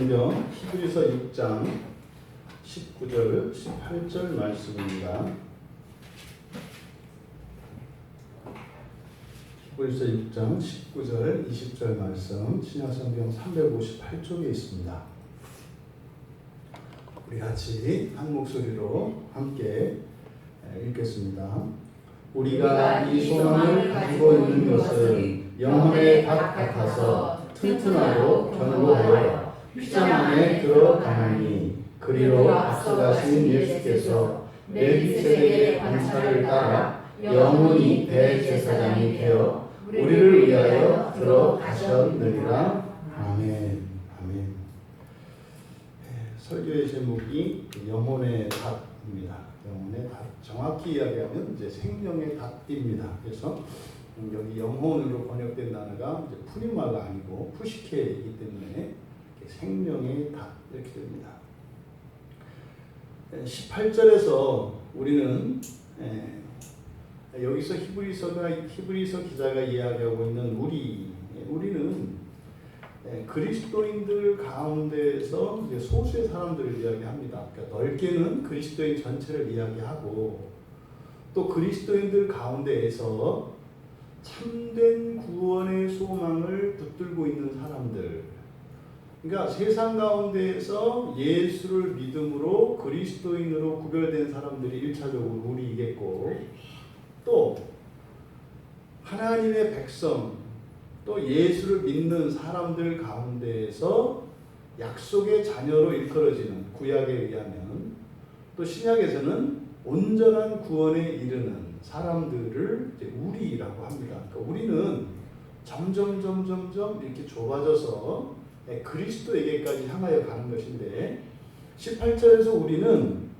성경 히브리서 6장 19절 18절 말씀입니다. 히브리서 6장 19절 20절 말씀 신약성경 358쪽에 있습니다. 우리 같이 한 목소리로 함께 읽겠습니다. 우리가 이 소망을 가지고 있는 것은 영혼의 닭 같아서 튼튼하고 견고하여 휘장 안에 들어가나니 그리로 앞서가신 예수께서 멜기세덱의 관사를 따라 영원히 대제사장이 되어 우리를 위하여 들어가셨느니라. 아멘. 아멘. 설교의 제목이 영혼의 닭입니다. 영혼의 닭. 정확히 이야기하면 이제 생명의 닭입니다. 그래서 여기 영혼으로 번역된 단어가 이제 푸니마가 아니고 푸시케이기 때문에 생명의 닭 이렇게 됩니다. 18절에서 우리는 여기서 히브리서 기자가 이야기하고 있는 우리는 그리스도인들 가운데에서 이제 소수의 사람들을 이야기합니다. 그러니까 넓게는 그리스도인 전체를 이야기하고 또 그리스도인들 가운데에서 참된 구원의 소망을 붙들고 있는 사람들, 그러니까 세상 가운데에서 예수를 믿음으로 그리스도인으로 구별된 사람들이 1차적으로 우리이겠고, 또 하나님의 백성, 또 예수를 믿는 사람들 가운데에서 약속의 자녀로 일컬어지는 구약에 의하면, 또 신약에서는 온전한 구원에 이르는 사람들을 이제 우리라고 합니다. 그러니까 우리는 점점 이렇게 좁아져서 그리스도에게까지 향하여 가는 것인데, 18절에서 우리는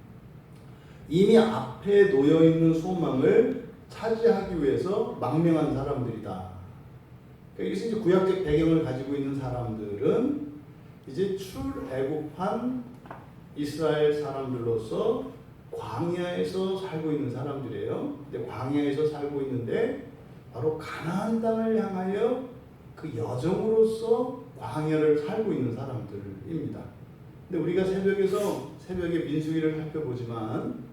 이미 앞에 놓여 있는 소망을 차지하기 위해서 망명한 사람들이다. 그러니까 여기서 이제 구약적 배경을 가지고 있는 사람들은 이제 출애굽한 이스라엘 사람들로서 광야에서 살고 있는 사람들이에요. 근데 광야에서 살고 있는데 바로 가나안 땅을 향하여 그 여정으로서 광야를 살고 있는 사람들입니다. 근데 우리가 새벽에 민수기를 살펴보지만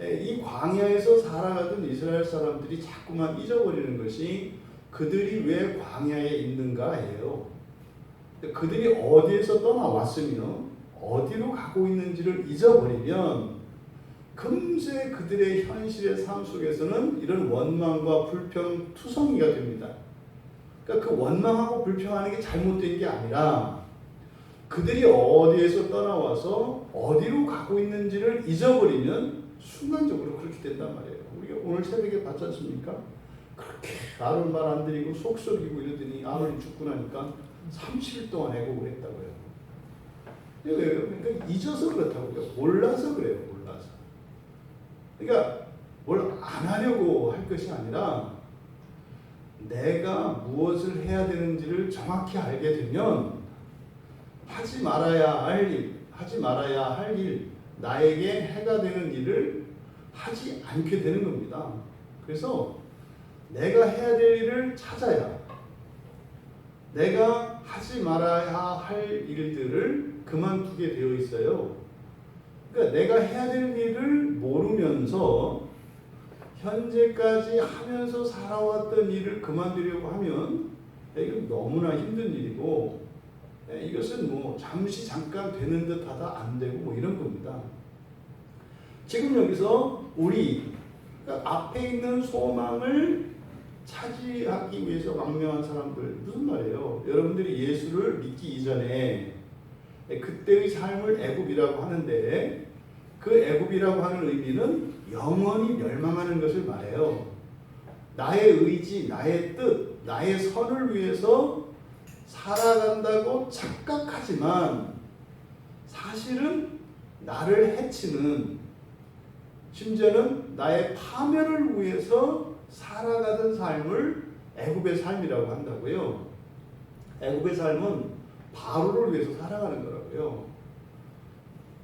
이 광야에서 살아가던 이스라엘 사람들이 자꾸만 잊어버리는 것이 그들이 왜 광야에 있는가예요. 그들이 어디에서 떠나왔으며 어디로 가고 있는지를 잊어버리면 금세 그들의 현실의 삶 속에서는 이런 원망과 불평 투성이가 됩니다. 그러니까 그 원망하고 불평하는 게 잘못된 게 아니라 그들이 어디에서 떠나와서 어디로 가고 있는지를 잊어버리면 순간적으로 그렇게 된단 말이에요. 우리가 오늘 새벽에 봤지 않습니까? 그렇게 아론 말 안 드리고 속썩이고 이러더니 아론이 죽고 나니까 30일 동안 애곡을 했다고요. 그러니까 잊어서 그렇다고요. 몰라서 그래요. 몰라서. 그러니까 뭘 안 하려고 할 것이 아니라 내가 무엇을 해야 되는지를 정확히 알게 되면 하지 말아야 할 일, 나에게 해가 되는 일을 하지 않게 되는 겁니다. 그래서 내가 해야 될 일을 찾아야, 내가 하지 말아야 할 일들을 그만두게 되어 있어요. 그러니까 내가 해야 될 일을 모르면서 현재까지 하면서 살아왔던 일을 그만두려고 하면 이건 너무나 힘든 일이고, 이것은 뭐 잠깐 되는 듯하다 안 되고 뭐 이런 겁니다. 지금 여기서 우리 앞에 있는 소망을 차지하기 위해서 망명한 사람들, 무슨 말이에요? 여러분들이 예수를 믿기 이전에 그때의 삶을 애굽이라고 하는데, 그 애굽이라고 하는 의미는 영원히 멸망하는 것을 말해요. 나의 의지, 나의 뜻, 나의 선을 위해서 살아간다고 착각하지만 사실은 나를 해치는, 심지어는 나의 파멸을 위해서 살아가던 삶을 애굽의 삶이라고 한다고요. 애굽의 삶은 바로를 위해서 살아가는 거라고요.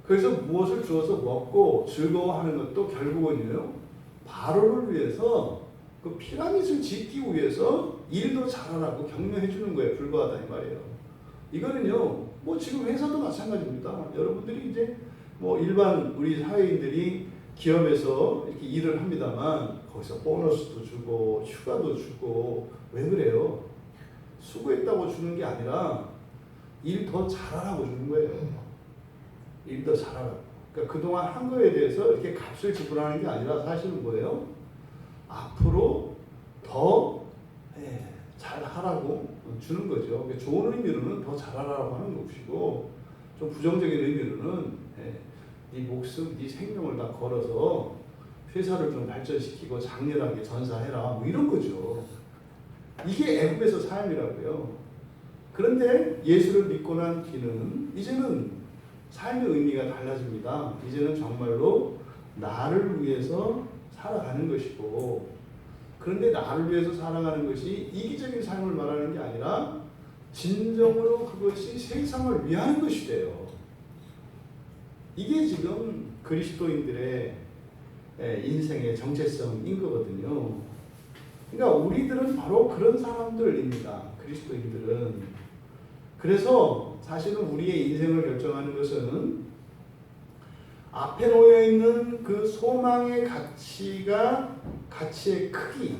그래서 무엇을 주어서 먹고 즐거워하는 것도 결국은요, 바로를 위해서, 그 피라밋을 짓기 위해서 일도 잘하라고 격려해 주는 거에 불과하다 이 말이에요. 이거는요, 뭐 지금 회사도 마찬가지입니다. 여러분들이 이제 뭐 일반 우리 사회인들이 기업에서 이렇게 일을 합니다만 거기서 보너스도 주고 휴가도 주고 왜 그래요? 수고했다고 주는 게 아니라 일 더 잘하라고 주는 거예요. 일 더 잘하라고. 그러니까 그동안 한 거에 대해서 이렇게 값을 지불하는 게 아니라 사실은 뭐예요? 앞으로 더 잘하라고 주는 거죠. 그러니까 좋은 의미로는 더 잘하라고 하는 것이고 좀 부정적인 의미로는 네 목숨, 네 생명을 다 걸어서 회사를 좀 발전시키고 장렬하게 전사해라 뭐 이런 거죠. 이게 애국에서 삶이라고요. 그런데 예수를 믿고 난 뒤는 이제는 삶의 의미가 달라집니다. 이제는 정말로 나를 위해서 살아가는 것이고, 그런데 나를 위해서 살아가는 것이 이기적인 삶을 말하는 게 아니라 진정으로 그것이 세상을 위하는 것이 돼요. 이게 지금 그리스도인들의 인생의 정체성인 거거든요. 그러니까 우리들은 바로 그런 사람들입니다. 그리스도인들은. 그래서 사실은 우리의 인생을 결정하는 것은 앞에 놓여 있는 그 소망의 가치의 크기,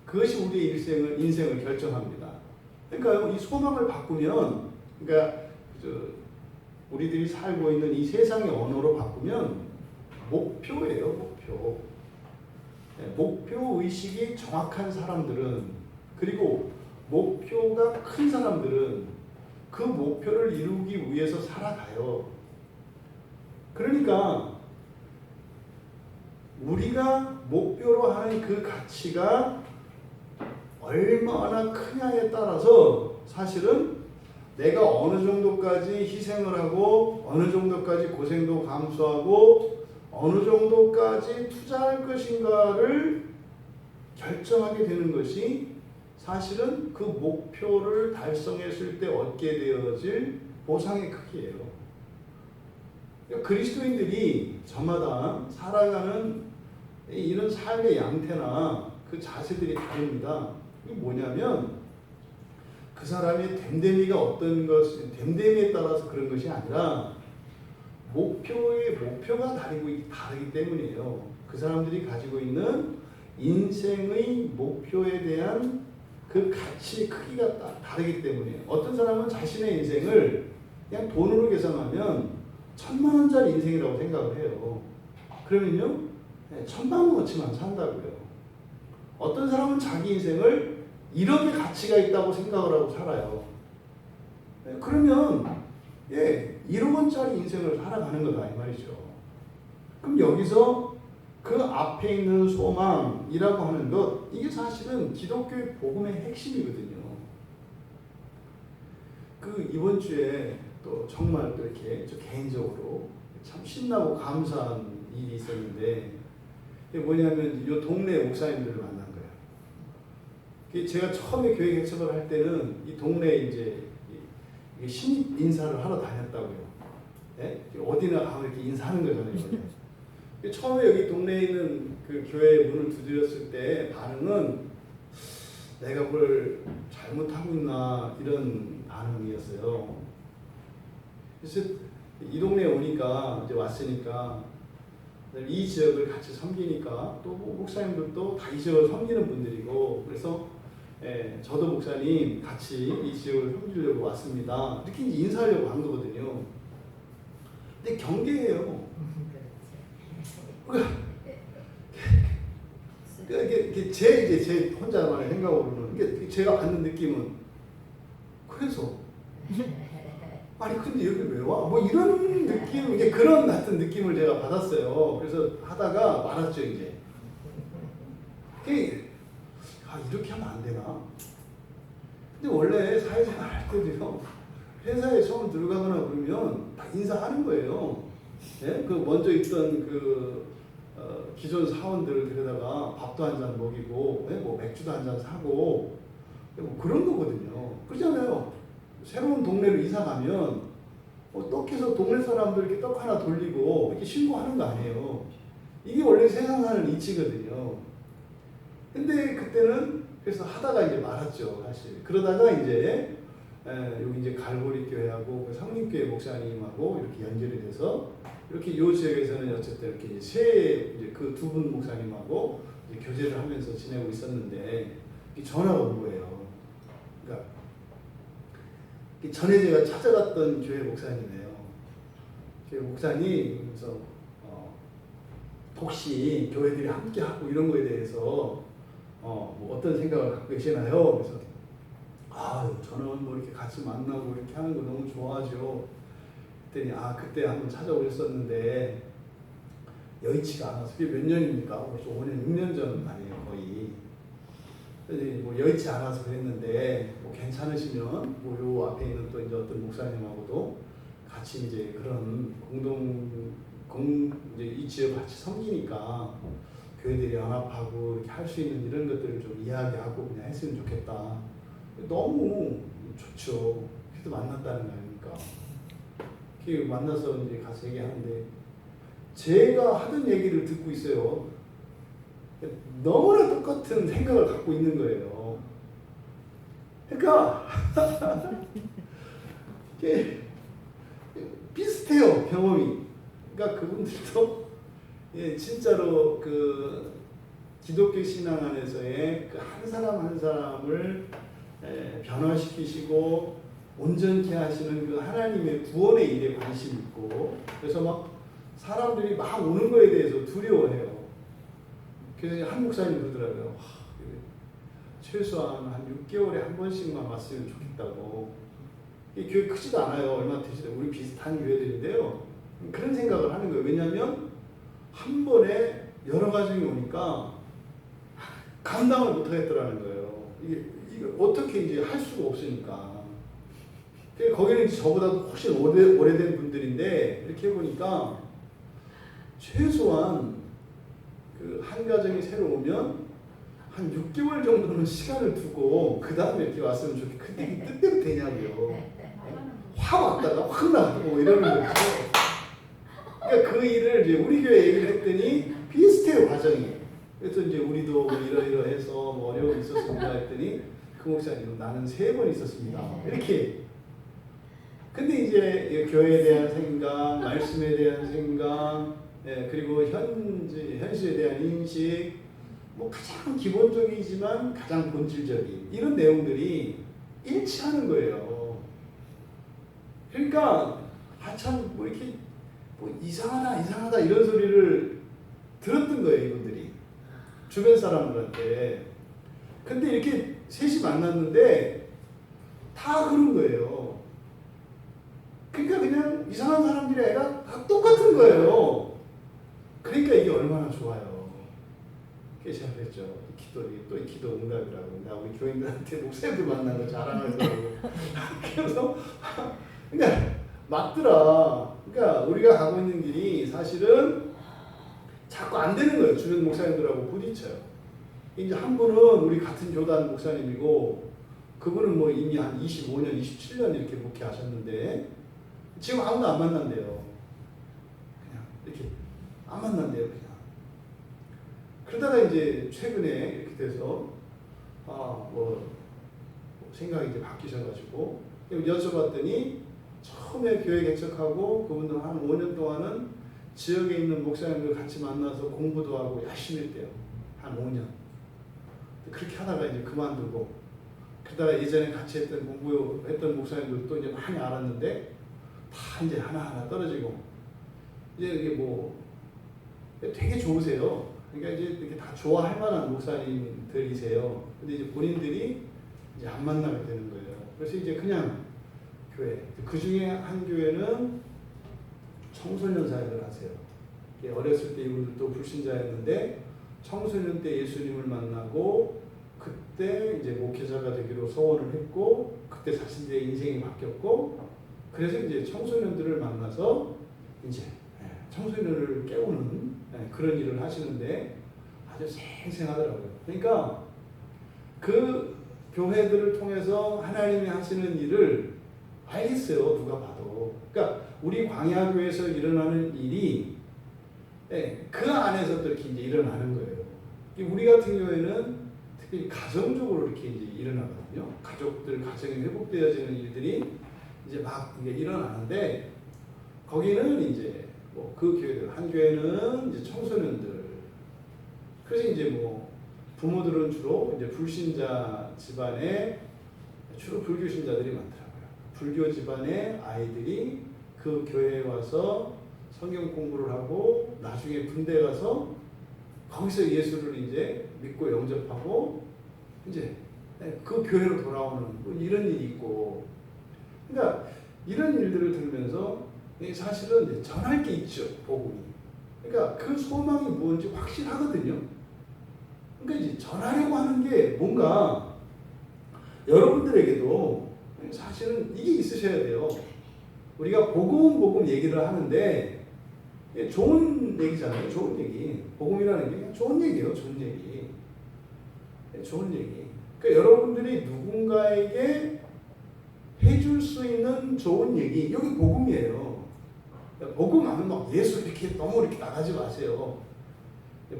그것이 우리의 인생을 결정합니다. 그러니까 이 소망을 바꾸면, 그러니까 우리들이 살고 있는 이 세상의 언어로 바꾸면 목표예요, 목표. 목표 의식이 정확한 사람들은, 그리고 목표가 큰 사람들은 그 목표를 이루기 위해서 살아가요. 그러니까 우리가 목표로 하는 그 가치가 얼마나 크냐에 따라서 사실은 내가 어느 정도까지 희생을 하고 어느 정도까지 고생도 감수하고 어느 정도까지 투자할 것인가를 결정하게 되는 것이 사실은 그 목표를 달성했을 때 얻게 되어질 보상의 크기예요. 그러니까 그리스도인들이 저마다 살아가는 이런 삶의 양태나 그 자세들이 다릅니다. 이게 뭐냐면 그 사람의 됨됨이가 어떤 됨됨이에 따라서 그런 것이 아니라 목표가 다르기 때문이에요. 그 사람들이 가지고 있는 인생의 목표에 대한 그 가치의 크기가 다르기 때문이에요. 어떤 사람은 자신의 인생을 그냥 돈으로 계산하면 1,000만 원짜리 인생이라고 생각을 해요. 그러면요, 1,000만 원어치만 산다고요. 어떤 사람은 자기 인생을 1억의 가치가 있다고 생각을 하고 살아요. 그러면 1억 원짜리 인생을 살아가는 거다 이 말이죠. 그럼 여기서 그 앞에 있는 소망이라고 하는 것, 이게 사실은 기독교의 복음의 핵심이거든요. 그 이번 주에 또 정말 또 이렇게 저 개인적으로 참 신나고 감사한 일이 있었는데, 이게 뭐냐면 이 동네 목사님들을 만난 거예요. 제가 처음에 교회 개척을 할 때는 이 동네에 이제 신입 인사를 하러 다녔다고요. 어디나 가면 이렇게 인사하는 거잖아요. 처음에 여기 동네에 있는 그 교회 문을 두드렸을 때 반응은 내가 뭘 잘못하고 있나 이런 반응이었어요. 그래서 이 동네에 오니까 이제 왔으니까 이 지역을 같이 섬기니까 또 목사님들도 다 이 지역을 섬기는 분들이고, 그래서 저도 목사님 같이 이 지역을 섬기려고 왔습니다. 이렇게 인사하려고 한 거거든요. 근데 경계해요. 그러니까 제 혼자만의 생각으로는 이게 제가 받는 느낌은 그래서 아니 근데 여기 왜 와? 뭐 이런 느낌, 이게 그런 같은 느낌을 제가 받았어요. 그래서 하다가 말았죠 이제. 이렇게 하면 안 되나? 근데 원래 사회생활 할 때도요, 회사에 처음 들어가거나 그러면 다 인사하는 거예요. 그 먼저 있던 기존 사원들을 데려다가 밥도 한 잔 먹이고, 뭐 맥주도 한 잔 사고, 뭐 그런 거거든요. 그렇잖아요. 새로운 동네로 이사 가면 떡해서 동네 사람들 이렇게 떡 하나 돌리고 이렇게 신고하는 거 아니에요. 이게 원래 세상 사는 이치거든요. 근데 그때는 그래서 하다가 이제 말았죠, 사실. 그러다가 이제 여기 이제 갈보리 교회하고 그 성림교회 목사님하고 이렇게 연결이 돼서 이렇게 요 지역에서는 어쨌든 이렇게 이제 그 두 분 목사님하고 이제 교제를 하면서 지내고 있었는데 전화가 온 거예요. 그러니까 전에 제가 찾아갔던 교회 목사님이에요. 교회 목사님 그래서 혹시 교회들이 함께 하고 이런 거에 대해서 뭐 어떤 생각을 갖고 계시나요? 그래서 저는 뭐 이렇게 같이 만나고 이렇게 하는 거 너무 좋아하죠. 그랬더니 그때 한번 찾아오셨었는데 여의치가 않아서. 그게 몇 년입니까? 벌써 5년, 6년 전 아니에요, 거의. 그래서 뭐 여의치 않아서 그랬는데 뭐 괜찮으시면 뭐 요 앞에 있는 또 이제 어떤 목사님하고도 같이 이제 그런 이제 이 지역을 같이 섬기니까 교회들이 연합하고 이렇게 할 수 있는 이런 것들을 좀 이야기하고 그냥 했으면 좋겠다. 너무 좋죠. 그래서 만났다는 거 아닙니까? 그 만나서 이제 가서 얘기하는데 제가 하던 얘기를 듣고 있어요. 너무나 똑같은 생각을 갖고 있는 거예요. 그러니까 비슷해요, 경험이. 그러니까 그분들도 진짜로 그 기독교 신앙 안에서의 그 한 사람 한 사람을 변화시키시고 온전케 하시는 그 하나님의 구원의 일에 관심 있고, 그래서 막 사람들이 막 오는 거에 대해서 두려워해요. 그래서 한 목사님 그러더라고요. 최소한 한 6개월에 한 번씩만 왔으면 좋겠다고. 이 교회 크지도 않아요. 얼마 되지도 않아요. 우리 비슷한 교회들인데요. 그런 생각을 하는 거예요. 왜냐하면 한 번에 여러 가정이 오니까 감당을 못 하겠더라는 거예요. 이게 어떻게 이제 할 수가 없으니까. 거기는 이제 저보다도 훨씬 오래된 분들인데 이렇게 해보니까 최소한 그 한 가정이 새로 오면 한 6개월 정도는 시간을 두고 그 다음에 이렇게 왔으면 좋겠고, 근데 뜻대로 되냐고요. 확 왔다가 확 나가고 이러는 거죠. 그러니까 그 일을 이제 우리 교회 얘기를 했더니 비슷해요, 과정이. 그래서 이제 우리도 뭐 이러이러해서 뭐 어려움이 있었습니다 했더니 그 목사님은 나는 3번 있었습니다. 이렇게. 근데 이제 교회에 대한 생각, 말씀에 대한 생각, 그리고 현실에 대한 인식, 뭐 가장 기본적이지만 가장 본질적인 이런 내용들이 일치하는 거예요. 그러니까 참 뭐 이렇게 뭐 이상하다 이런 소리를 들었던 거예요, 이분들이 주변 사람들한테. 근데 이렇게 셋이 만났는데 다 그런 거예요. 그러니까 그냥 이상한 사람들이 아니라 다 똑같은 거예요. 그러니까 이게 얼마나 좋아요. 그래서 제가 그랬죠. 또 이 기도 응답이라고. 나 우리 교인들한테 목사님들 만나고 자랑하더라고. 그래서 그러니까 맞더라. 그러니까 우리가 가고 있는 길이 사실은 자꾸 안 되는 거예요. 주변 목사님들하고 부딪혀요. 이제 한 분은 우리 같은 교단 목사님이고 그분은 뭐 이미 한 25년, 27년 이렇게 목회하셨는데 지금 아무도 안 만난대요. 그냥 이렇게 안 만난대요, 그냥. 그러다가 이제 최근에 이렇게 돼서 뭐 생각이 이제 바뀌셔가지고 여쭤봤더니 처음에 교회 개척하고 그분들 한 5년 동안은 지역에 있는 목사님들 같이 만나서 공부도 하고 열심히 했대요. 한 5년. 그렇게 하다가 이제 그만두고, 그러다가 예전에 같이 공부했던 목사님들도 이제 많이 알았는데 다 이제 하나하나 떨어지고, 이제 이게 뭐 되게 좋으세요. 그러니까 이제 이렇게 다 좋아할 만한 목사님들이세요. 근데 이제 본인들이 이제 안 만나게 되는 거예요. 그래서 이제 그냥 교회, 그 중에 한 교회는 청소년 사역을 하세요. 어렸을 때 이분들도 불신자였는데 청소년 때 예수님을 만나고 그때 이제 목회자가 되기로 소원을 했고, 그때 자신들의 인생이 바뀌었고, 그래서 이제 청소년들을 만나서 이제 청소년을 깨우는 그런 일을 하시는데 아주 생생하더라고요. 그러니까 그 교회들을 통해서 하나님이 하시는 일을 알겠어요, 누가 봐도. 그러니까 우리 광야교회에서 일어나는 일이 그 안에서 또 이렇게 이제 일어나는 거예요. 우리 같은 경우에는 특히 가정적으로 이렇게 이제 일어나거든요. 가정이 회복되어지는 일들이 이제 막 이게 일어나는데 거기는 이제 뭐 그 교회들 한 교회는 이제 청소년들 그래서 이제 뭐 부모들은 주로 이제 불신자 집안에 주로 불교 신자들이 많더라고요. 불교 집안의 아이들이 그 교회에 와서 성경 공부를 하고 나중에 군대 가서 거기서 예수를 이제 믿고 영접하고 이제 그 교회로 돌아오는 뭐 이런 일이 있고 그러니까 이런 일들을 들으면서 사실은 이제 전할 게 있죠 복음이. 그러니까 그 소망이 뭔지 확실하거든요. 그러니까 이제 전하려고 하는 게 뭔가 여러분들에게도 사실은 이게 있으셔야 돼요. 우리가 복음 얘기를 하는데 좋은 얘기잖아요. 좋은 얘기. 복음이라는 게 좋은 얘기예요. 좋은 얘기. 좋은 얘기. 그러니까 여러분들이 누군가에게 해줄 수 있는 좋은 얘기. 여기 복음이에요. 복음 하면 막 예수 이렇게 너무 이렇게 나가지 마세요.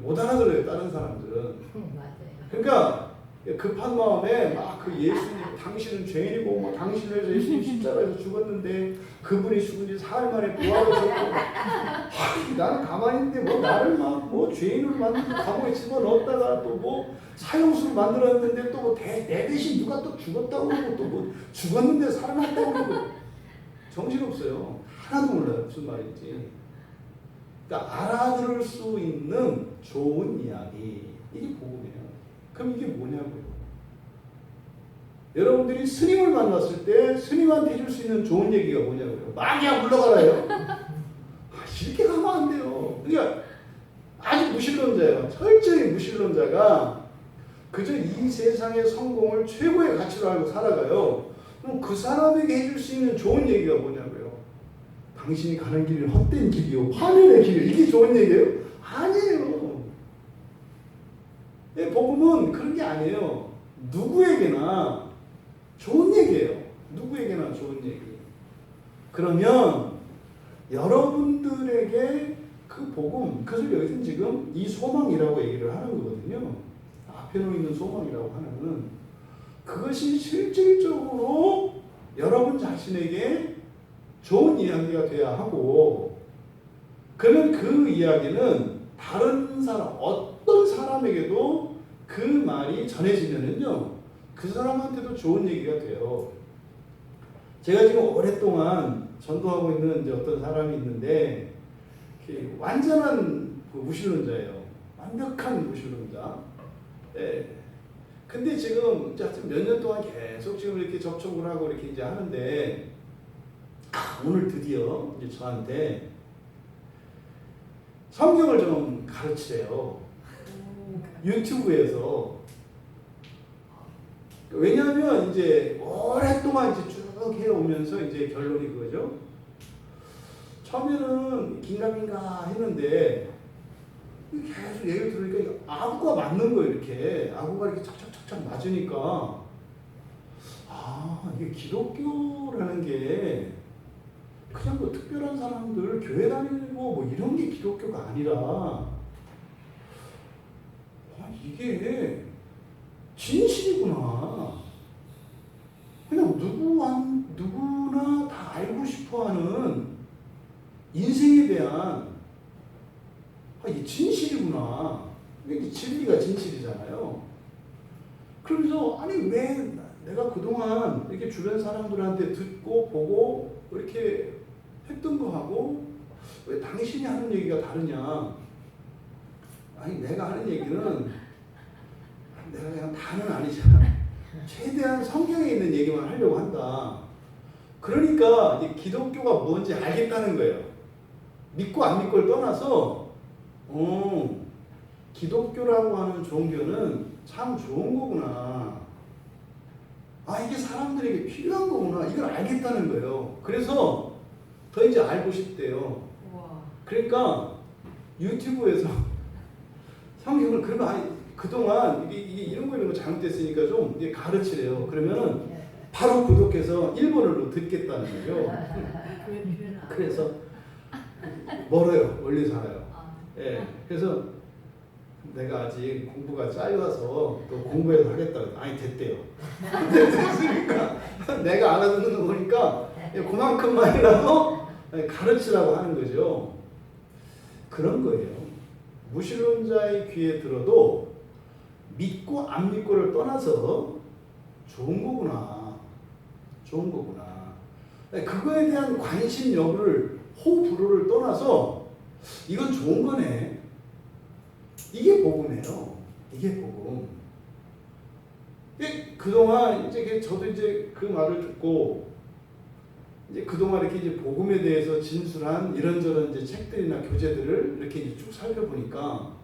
못 알아들어요. 다른 사람들은. 맞아요. 그러니까 급한 마음에 막 그 예수님 당신은 죄인이고 뭐 당신을 위해서 예수님 십자가에서 죽었는데 그분이 죽은 지 사흘 만에 부활하셨고 나는 가만히 있는데 뭐 나를 막 뭐 죄인으로 만들고 감옥에 집어넣었다가 또 뭐 사형수로 만들었는데 또 뭐 내 대신 누가 또 죽었다고 그러고 또 뭐 죽었는데 살아났다고 그러고 정신없어요. 하나도 몰라요. 무슨 말인지. 그러니까 알아들을 수 있는 좋은 이야기 이게 복음이에요. 그럼 이게 뭐냐고요? 여러분들이 스님을 만났을 때 스님한테 해줄 수 있는 좋은 얘기가 뭐냐고요? 마귀야 물러가라요. 이렇게 가면 안 돼요. 그러니까 아주 무신론자예요. 철저히 무신론자가 그저 이 세상의 성공을 최고의 가치로 알고 살아가요. 그럼 그 사람에게 해줄 수 있는 좋은 얘기가 뭐냐고요? 당신이 가는 길은 헛된 길이요. 파멸의 길이요. 이게 좋은 얘기예요? 아니에요. 복음은 그런 게 아니에요. 누구에게나 좋은 얘기예요. 누구에게나 좋은 얘기. 그러면 여러분들에게 그 복음, 그래서 여기서 지금 이 소망이라고 얘기를 하는 거거든요. 앞에 놓이는 소망이라고 하는 그것이 실질적으로 여러분 자신에게 좋은 이야기가 돼야 하고 그러면 그 이야기는 다른 사람, 어떤 사람에게도 그 말이 전해지면은요 그 사람한테도 좋은 얘기가 돼요. 제가 지금 오랫동안 전도하고 있는 이제 어떤 사람이 있는데 완전한 무신론자예요. 완벽한 무신론자. 네. 근데 지금 몇 년 동안 계속 지금 이렇게 접촉을 하고 이렇게 이제 하는데 오늘 드디어 이제 저한테 성경을 좀 가르치래요. 유튜브에서. 왜냐하면 이제 오랫동안 이제 쭉 해오면서 이제 결론이 그거죠. 처음에는 긴가민가 했는데 계속 얘기를 들으니까 아구가 맞는 거예요. 이렇게 아구가 이렇게 착착착착 맞으니까 이게 기독교라는 게 그냥 뭐 특별한 사람들 교회 다니고 뭐 이런 게 기독교가 아니라 이게 진실이구나. 그냥 누구나 다 알고 싶어하는 인생에 대한 이게 진실이구나. 이게 진리가 진실이잖아요. 그러면서 아니 왜 내가 그동안 이렇게 주변 사람들한테 듣고 보고 이렇게 했던 거 하고 왜 당신이 하는 얘기가 다르냐? 아니 내가 하는 얘기는 내가 그냥 다는 아니잖아. 최대한 성경에 있는 얘기만 하려고 한다. 그러니까 이제 기독교가 뭔지 알겠다는 거예요. 믿고 안 믿고를 떠나서 기독교라고 하는 종교는 참 좋은 거구나. 이게 사람들에게 필요한 거구나. 이걸 알겠다는 거예요. 그래서 더 이제 알고 싶대요. 그러니까 유튜브에서 성경을 그동안 이게 이런 거 잘못됐으니까 좀 이게 가르치래요. 그러면은 바로 구독해서 일본어로 듣겠다는 거죠. 그래서 멀어요. 멀리 살아요. 예. 그래서 내가 아직 공부가 짧아서 또 공부해서 하겠다고. 아니 됐대요. 됐으니까 내가 알아듣는 거 보니까 그만큼만이라도 가르치라고 하는 거죠. 그런 거예요. 무신론자의 귀에 들어도 믿고 안 믿고를 떠나서 좋은 거구나. 좋은 거구나. 그거에 대한 관심 여부를 호불호를 떠나서 이건 좋은 거네. 이게 복음이에요. 이게 복음. 그동안 이제 저도 이제 그 말을 듣고 이제 그동안 이렇게 이제 복음에 대해서 진술한 이런저런 이제 책들이나 교재들을 이렇게 이제 쭉 살펴보니까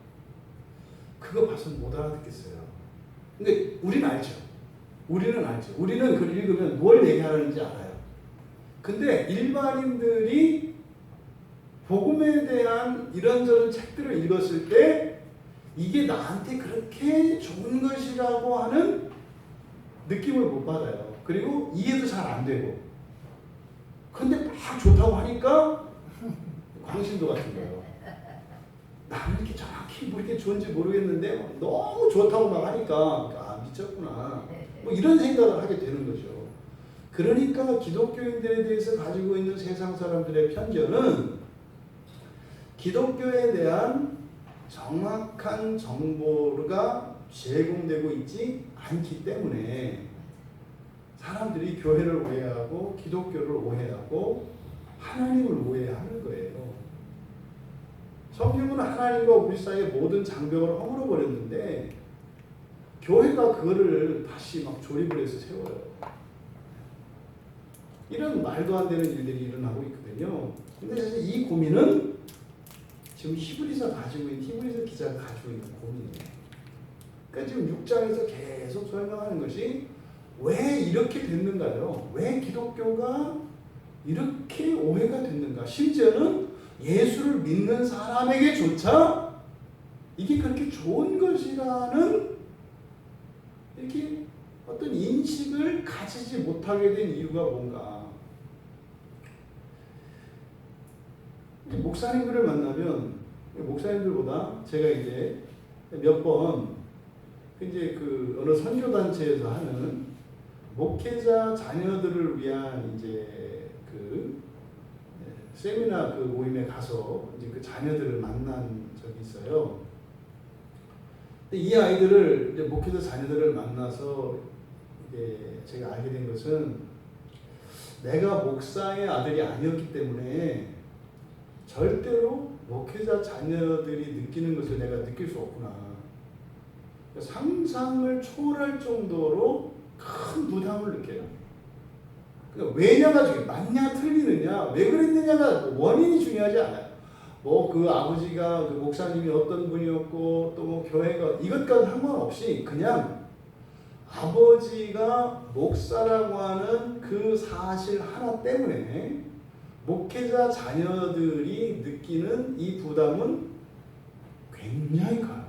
그거 봐서는 못 알아듣겠어요. 근데 우리는 알죠. 우리는 알죠. 우리는 그걸 읽으면 뭘 얘기하는지 알아요. 근데 일반인들이 복음에 대한 이런저런 책들을 읽었을 때 이게 나한테 그렇게 좋은 것이라고 하는 느낌을 못 받아요. 그리고 이해도 잘 안 되고. 근데 막 좋다고 하니까 광신도 같은 거예요. 나는 이렇게 정확히 뭐 이렇게 좋은지 모르겠는데 너무 좋다고 막 하니까 아 미쳤구나. 뭐 이런 생각을 하게 되는 거죠. 그러니까 기독교인들에 대해서 가지고 있는 세상 사람들의 편견은 기독교에 대한 정확한 정보가 제공되고 있지 않기 때문에 사람들이 교회를 오해하고 기독교를 오해하고 하나님을 오해하는 거예요. 성경은 하나님과 우리 사이의 모든 장벽을 허물어 버렸는데 교회가 그거를 다시 막 조립을 해서 세워요. 이런 말도 안 되는 일들이 일어나고 있거든요. 근데 사실 이 고민은 지금 히브리서 가지고 있는 히브리서 기자가 가지고 있는 고민이에요. 그러니까 지금 6장에서 계속 설명하는 것이 왜 이렇게 됐는가요? 왜 기독교가 이렇게 오해가 됐는가? 심지어는 예수를 믿는 사람에게조차 이게 그렇게 좋은 것이라는 이렇게 어떤 인식을 가지지 못하게 된 이유가 뭔가? 목사님들을 만나면 목사님들보다 제가 이제 몇 번 이제 그 어느 선교단체에서 하는 목회자 자녀들을 위한 이제 그 세미나 그 모임에 가서 이제 그 자녀들을 만난 적이 있어요. 근데 이 아이들을 이제 목회자 자녀들을 만나서 이제 제가 알게 된 것은 내가 목사의 아들이 아니었기 때문에 절대로 목회자 자녀들이 느끼는 것을 내가 느낄 수 없구나. 상상을 초월할 정도로 큰 부담을 느껴요. 그러니까 왜냐가 중요해요. 맞냐 틀리느냐 왜 그랬느냐가 원인이 중요하지 않아요. 뭐 그 아버지가 그 목사님이 어떤 분이었고 또 뭐 교회가 이것과는 상관없이 그냥 아버지가 목사라고 하는 그 사실 하나 때문에 목회자 자녀들이 느끼는 이 부담은 굉장히 커요.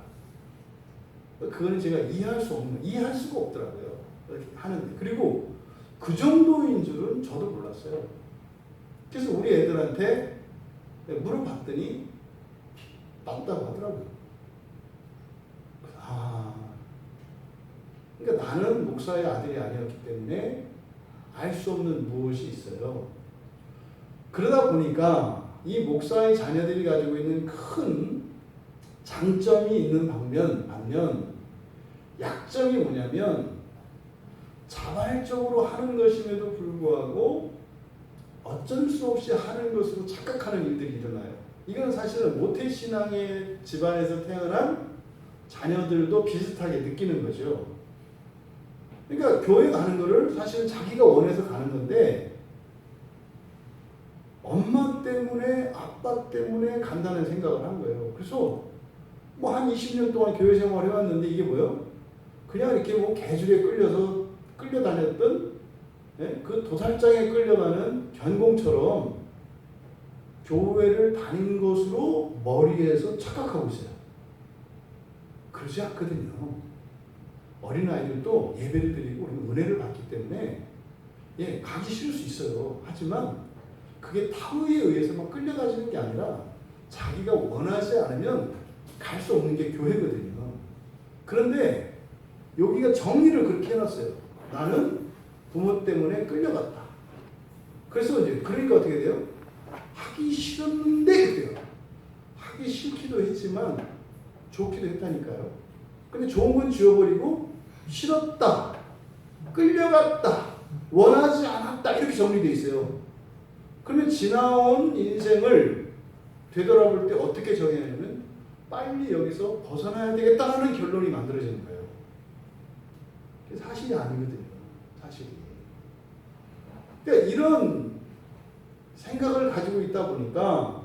그거는 제가 이해할 수가 없더라고요. 이렇게 하는데. 그리고 그 정도인 줄은 저도 몰랐어요. 그래서 우리 애들한테 물어봤더니 맞다고 하더라고요. 그러니까 나는 목사의 아들이 아니었기 때문에 알 수 없는 무엇이 있어요. 그러다 보니까 이 목사의 자녀들이 가지고 있는 큰 장점이 있는 반면 약점이 뭐냐면 자발적으로 하는 것임에도 불구하고 어쩔 수 없이 하는 것으로 착각하는 일들이 일어나요. 이건 사실은 모태신앙의 집안에서 태어난 자녀들도 비슷하게 느끼는 거죠. 그러니까 교회 가는 거를 사실은 자기가 원해서 가는 건데 엄마 때문에 아빠 때문에 간다는 생각을 한 거예요. 그래서 뭐 한 20년 동안 교회 생활을 해왔는데 이게 뭐예요? 그냥 이렇게 뭐 개줄에 끌려서 끌려다녔던 그 도살장에 끌려가는 견공처럼 교회를 다닌 것으로 머리에서 착각하고 있어요. 그러지 않거든요. 어린아이들도 예배를 드리고 은혜를 받기 때문에 가기 싫을 수 있어요. 하지만 그게 타의에 의해서만 끌려가지는 게 아니라 자기가 원하지 않으면 갈 수 없는 게 교회거든요. 그런데 여기가 정리를 그렇게 해놨어요. 나는 부모 때문에 끌려갔다. 그래서 이제 그러니까 어떻게 돼요? 하기 싫었는데 그래요. 하기 싫기도 했지만 좋기도 했다니까요. 근데 좋은 건 지워버리고 싫었다, 끌려갔다, 원하지 않았다 이렇게 정리되어 있어요. 그러면 지나온 인생을 되돌아볼 때 어떻게 정의하냐면 빨리 여기서 벗어나야 되겠다는 결론이 만들어지는 거예요. 그게 사실이 아니거든요. 사실이. 그러니까 이런 생각을 가지고 있다 보니까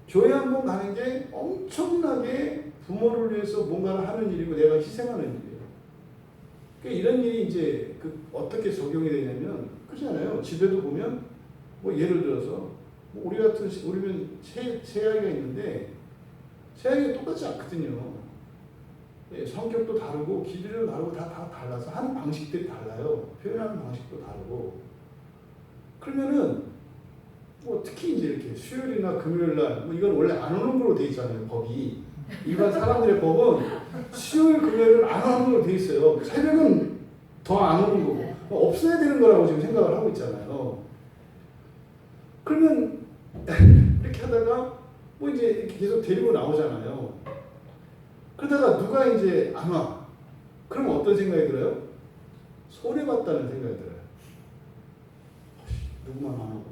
교회 한 번 가는 게 엄청나게 부모를 위해서 뭔가를 하는 일이고 내가 희생하는 일이에요. 그러니까 이런 일이 이제 어떻게 적용이 되냐면 그렇잖아요. 집에도 보면 뭐 예를 들어서 뭐 우리 같은 우리는 세 아이가 있는데 세 아이가 똑같지 않거든요. 예, 성격도 다르고 기질도 다르고 다 달라서 하는 방식들이 달라요. 표현하는 방식도 다르고. 그러면은 뭐 특히 이제 이렇게 수요일이나 금요일날 뭐 이건 원래 안 오는 걸로 돼 있잖아요. 법이. 일반 사람들의 법은 수요일 금요일은 안 오는 걸로 돼 있어요. 새벽은 더 안 오는 거고 없어야 되는 거라고 지금 생각을 하고 있잖아요. 그러면 이렇게 하다가 뭐 이제 이렇게 계속 데리고 나오잖아요. 그러다가 누가 이제 안 와. 그럼 어떤 생각이 들어요? 손해봤다는 생각이 들어요. 누구만 안 하고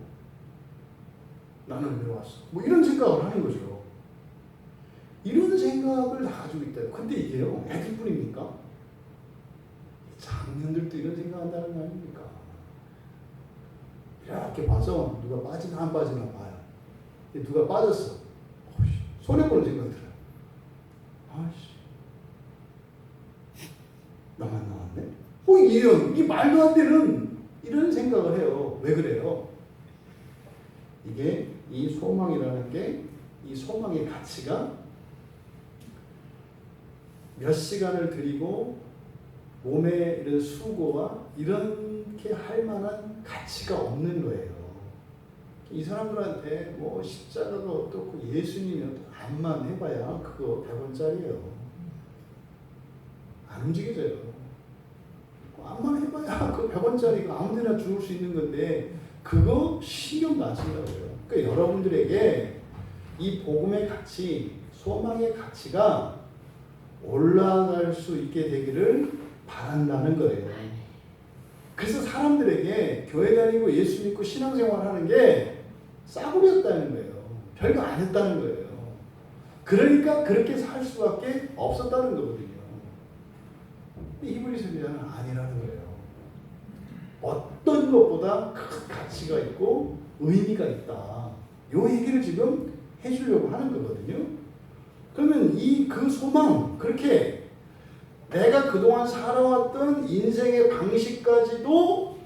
나는 왜 왔어? 뭐 이런 생각을 하는 거죠. 이런 생각을 다 가지고 있다. 근데 이게요, 애들뿐입니까? 장년들도 이런 생각한다는 거 아닙니까? 이렇게 봐서 누가 빠지나 안 빠지나 봐요. 누가 빠졌어. 손해보는 생각이 들어요. 아이씨, 나만 나왔네? 이 말도 안 되는 이런 생각을 해요. 왜 그래요? 이게 이 소망이라는 게 이 소망의 가치가 몇 시간을 들이고 몸의 이런 수고와 이렇게 할 만한 가치가 없는 거예요. 이 사람들한테 뭐 십자가가 어떻고 예수님이 어떻고 암만 해봐야 그거 100원짜리예요. 안 움직여져요. 암만 해봐야 그 100원짜리가 아무데나 죽을 수 있는 건데 그거 신경도 안 쓴다고요. 그러니까 여러분들에게 이 복음의 가치, 소망의 가치가 올라갈 수 있게 되기를 바란다는 거예요. 그래서 사람들에게 교회 다니고 예수 믿고 신앙생활 하는 게 싸구려였다는 거예요. 별거 안 했다는 거예요. 그러니까 그렇게 살 수밖에 없었다는 거거든요. 히브리서 기자는 아니라는 거예요. 어떤 것보다 큰 가치가 있고 의미가 있다. 이 얘기를 지금 해주려고 하는 거거든요. 그러면 그 소망, 그렇게 내가 그동안 살아왔던 인생의 방식까지도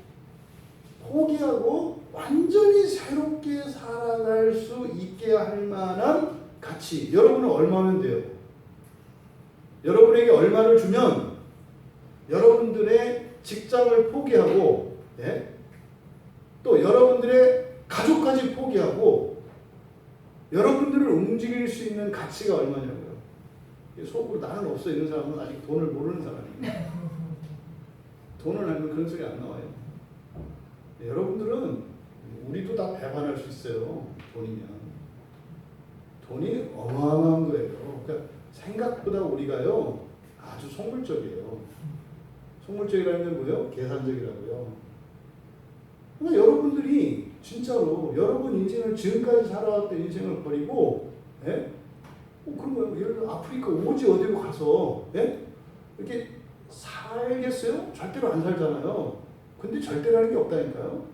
포기하고 완전히 새롭게 살아갈 수 있게 할 만한 가치. 여러분은 얼마면 돼요? 여러분에게 얼마를 주면 여러분들의 직장을 포기하고 또 여러분들의 가족까지 포기하고 여러분들을 움직일 수 있는 가치가 얼마냐고요. 속으로 나는 없어 이런 사람은 아직 돈을 모르는 사람이에요. 돈을 알면 그런 소리 안 나와요. 여러분들은 우리도 다 배반할 수 있어요. 돈이면. 돈이 어마어마한 거예요. 그러니까 생각보다 우리가요 아주 속물적이에요. 속물적이라는 건 뭐예요? 계산적이라고요. 그러니까 여러분들이 진짜로 여러분 인생을 지금까지 살아왔던 인생을 버리고 그런 거예요. 예를 들어 아프리카 오지 어디로 가서 이렇게 살겠어요? 절대로 안 살잖아요. 근데 절대라는 게 없다니까요.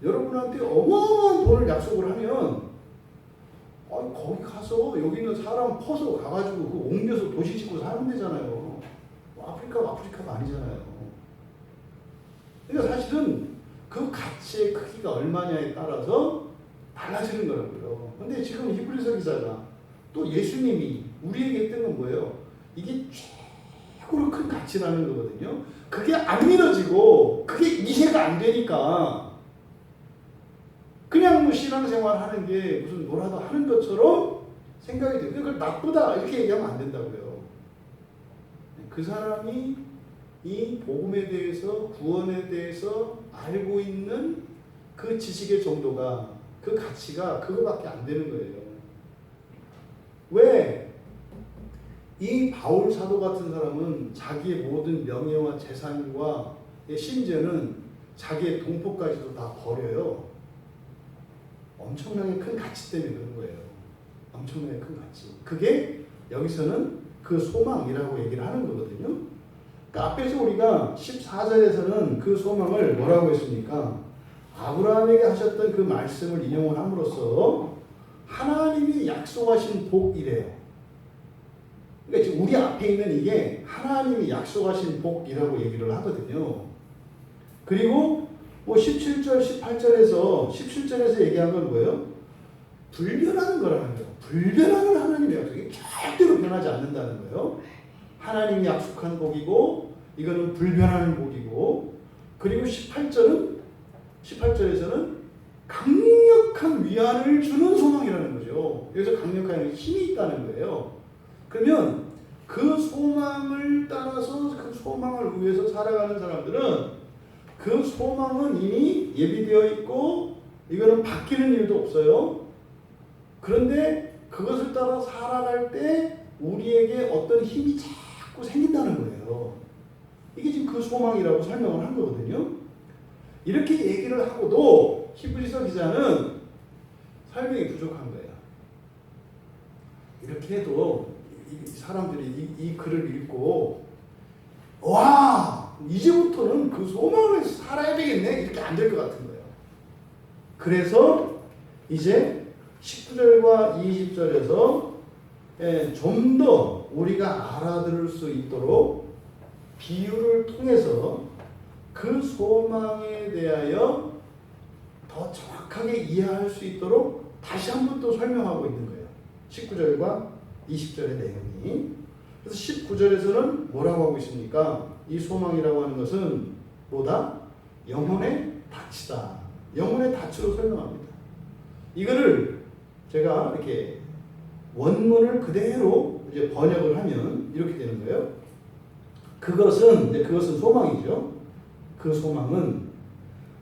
여러분한테 어마어마한 돈을 약속을 하면 거기 가서 여기 있는 사람 퍼서 가가지고 그 옮겨서 도시 짓고 사는 데잖아요. 아프리카가 아니잖아요. 그러니까 사실은 그 가치의 크기가 얼마냐에 따라서 달라지는 거라고요. 근데 지금 히브리서 기자가 또 예수님이 우리에게 했던 건 뭐예요? 이게 최고로 큰 가치라는 거거든요. 그게 안 믿어지고 그게 이해가 안 되니까 그냥 뭐 신앙생활 하는 게 무슨 뭐라도 하는 것처럼 생각이 돼요. 그걸 나쁘다 이렇게 얘기하면 안 된다고요. 그 사람이 이 복음에 대해서, 구원에 대해서 알고 있는 그 지식의 정도가, 그 가치가 그거밖에 안 되는 거예요. 왜? 이 바울 사도 같은 사람은 자기의 모든 명예와 재산과 심지어는 자기의 동포까지도 다 버려요. 엄청나게 큰 가치 때문에 그런 거예요. 엄청나게 큰 가치. 그게 여기서는 그 소망이라고 얘기를 하는 거거든요. 그러니까 앞에서 우리가 14절에서는 그 소망을 뭐라고 했습니까? 아브라함에게 하셨던 그 말씀을 인용을 함으로써 하나님이 약속하신 복이래요. 그러니까 지금 우리 앞에 있는 이게 하나님이 약속하신 복이라고 얘기를 하거든요. 그리고 뭐 17절, 18절에서 17절에서 얘기한 건 뭐예요? 불변하는 거라는 거예요. 불변하는 하나님의 약속이 절대로 변하지 않는다는 거예요. 하나님이 약속한 복이고 이거는 불변하는 복이고, 그리고 18절에서는 강력한 위안을 주는 소망이라는 거죠. 여기서 강력한 힘이 있다는 거예요. 그러면 그 소망을 따라서 그 소망을 위해서 살아가는 사람들은 그 소망은 이미 예비되어 있고 이거는 바뀌는 일도 없어요. 그런데 그것을 따라 살아갈 때 우리에게 어떤 힘이 자꾸 생긴다는 거예요. 이게 지금 그 소망이라고 설명을 한 거거든요. 이렇게 얘기를 하고도 히브리서 기자는 설명이 부족한 거예요. 이렇게 해도 사람들이 이 글을 읽고 와, 이제부터는 그 소망을 살아야 되겠네, 이렇게 안 될 것 같은 거예요. 그래서 이제 19절과 20절에서 좀 더 우리가 알아들을 수 있도록 비유를 통해서 그 소망에 대하여 더 정확하게 이해할 수 있도록 다시 한 번 또 설명하고 있는 거예요. 19절과 20절의 내용이. 그래서 19절에서는 뭐라고 하고 있습니까? 이 소망이라고 하는 것은 뭐다? 영혼의 닻이다. 영혼의 닻으로 설명합니다. 이거를 제가 이렇게 원문을 그대로 이제 번역을 하면 이렇게 되는 거예요. 그것은 소망이죠. 그 소망은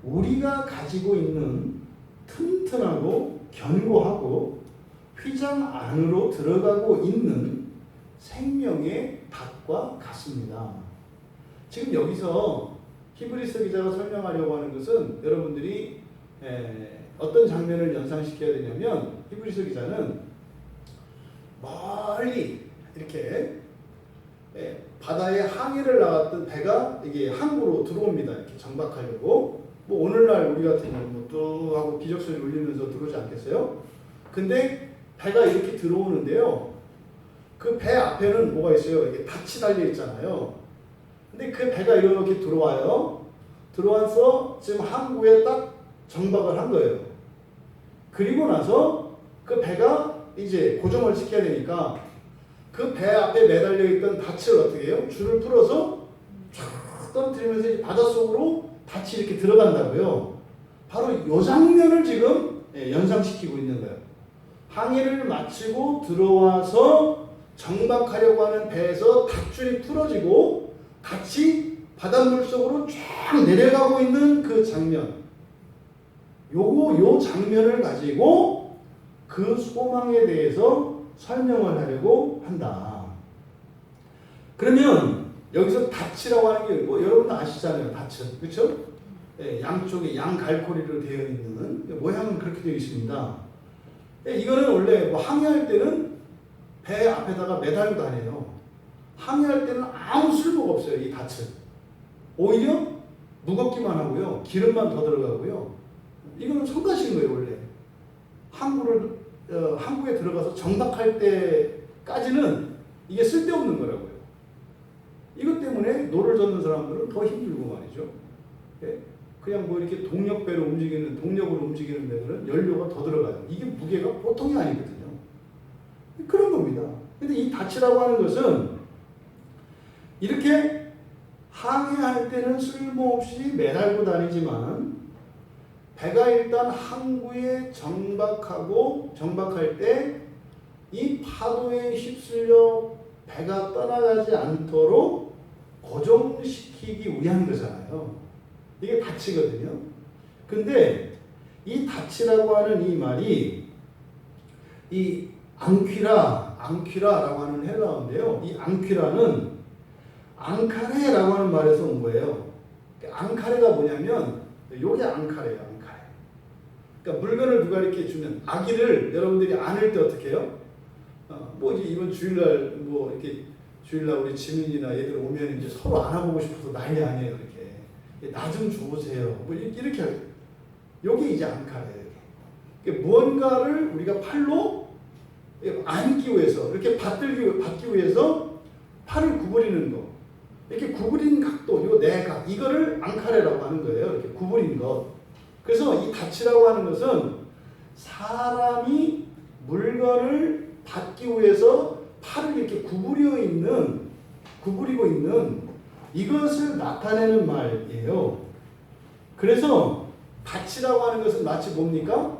우리가 가지고 있는 튼튼하고 견고하고 휘장 안으로 들어가고 있는 생명의 닷과 같습니다. 지금 여기서 히브리서 기자가 설명하려고 하는 것은 여러분들이 어떤 장면을 연상시켜야 되냐면, 히브리서 기자는 멀리 이렇게 바다에 항해를 나갔던 배가 이게 항구로 들어옵니다. 이렇게 정박하려고. 뭐 오늘날 우리 같은 경우는 또 하고 기적소리 울리면서 들어오지 않겠어요? 근데 배가 이렇게 들어오는데요. 그 배 앞에는 뭐가 있어요? 이게 닻이 달려 있잖아요. 근데 그 배가 이렇게 들어와요. 들어와서 지금 항구에 딱 정박을 한 거예요. 그리고 나서 그 배가 이제 고정을 시켜야 되니까 그 배 앞에 매달려 있던 닻을 어떻게 해요? 줄을 풀어서 쫙 떨어뜨리면서 바닷속으로 닻이 이렇게 들어간다고요. 바로 이 장면을 지금 연상시키고 있는 거예요. 항해를 마치고 들어와서 정박하려고 하는 배에서 닷줄이 풀어지고 닻이 바닷물 속으로 쫙 내려가고 있는 그 장면. 요 장면을 가지고 그 소망에 대해서 설명을 하려고 한다. 그러면 여기서 닻이라고 하는 게 뭐 여러분도 아시잖아요. 닻은. 그렇죠? 양쪽에 양갈고리로 되어 있는 모양은 그렇게 되어 있습니다. 이거는 원래 뭐 항해할 때는 배 앞에다가 매달고 다녀요. 항해할 때는 아무 쓸모가 없어요. 이 닻은. 오히려 무겁기만 하고요. 기름만 더 들어가고요. 이거는 성가신 거예요. 원래. 항구에 들어가서 정박할 때까지는 이게 쓸데없는 거라고요. 이것 때문에 노를 젓는 사람들은 더 힘들고 말이죠. 그냥 뭐 이렇게 동력으로 움직이는 배들은 연료가 더 들어가요. 이게 무게가 보통이 아니거든요. 그런 겁니다. 근데 이 닻이라고 하는 것은 이렇게 항해할 때는 쓸모없이 매달고 다니지만 배가 일단 항구에 정박할 때 이 파도에 휩쓸려 배가 떠나가지 않도록 고정시키기 위한 거잖아요. 이게 닻이거든요. 근데 이 닻이라고 하는 이 말이 이 앙퀴라라고 하는 헬라어인데요. 이 앙퀴라는 앙카레라고 하는 말에서 온 거예요. 앙카레가 뭐냐면 요게 앙카레예요. 앙카레. 그러니까 물건을 누가 이렇게 주면 아기를 여러분들이 안을 때 어떻게 해요? 뭐 이제 이번 주일날 뭐 이렇게 주일날 우리 지민이나 얘들 오면 이제 서로 안아보고 싶어서 난리 아니에요. 이렇게 나 좀 줘보세요. 뭐 이렇게 하죠. 요게 이제 앙카레예요. 그러니까 무언가를 우리가 팔로 안기 위해서 이렇게 받기 위해서 팔을 구부리는 거. 이렇게 구부린 각도, 요 내각, 이거를 앙카레라고 하는 거예요. 이렇게 구부린 것. 그래서 이 닻이라고 하는 것은 사람이 물건을 받기 위해서 팔을 이렇게 구부리고 있는 이것을 나타내는 말이에요. 그래서 닻이라고 하는 것은 마치 뭡니까?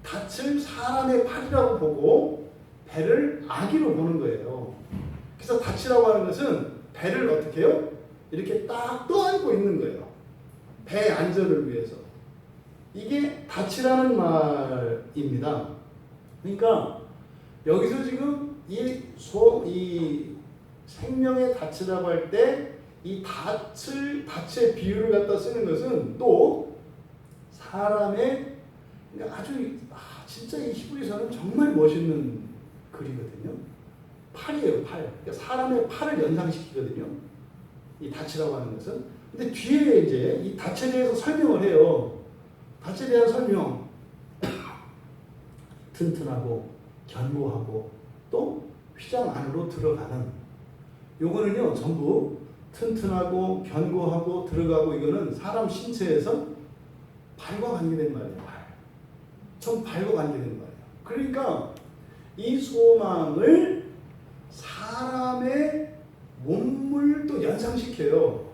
닻을 사람의 팔이라고 보고 배를 아기로 보는 거예요. 그래서 닻이라고 하는 것은 배를 어떻게 해요? 이렇게 딱 떠안고 있는 거예요. 배 안전을 위해서. 이게 닻이라는 말입니다. 그러니까 여기서 지금 이 생명의 닻이라고 할 때 이 닻의 비유를 갖다 쓰는 것은 또 사람의 아주 진짜 이 히브리서는 정말 멋있는 글이거든요. 팔이에요, 팔. 그러니까 사람의 팔을 연상시키거든요. 이 닻이라고 하는 것은. 근데 뒤에 이제 이 닻에 대해서 설명을 해요. 닻에 대한 설명. 튼튼하고 견고하고 또 휘장 안으로 들어가는. 요거는요, 전부 튼튼하고 견고하고 들어가고 이거는 사람 신체에서 발과 관계된 말이에요. 발. 전 발과 관계된 말이에요. 그러니까 이 소망을 사람의 몸을 또 연상시켜요.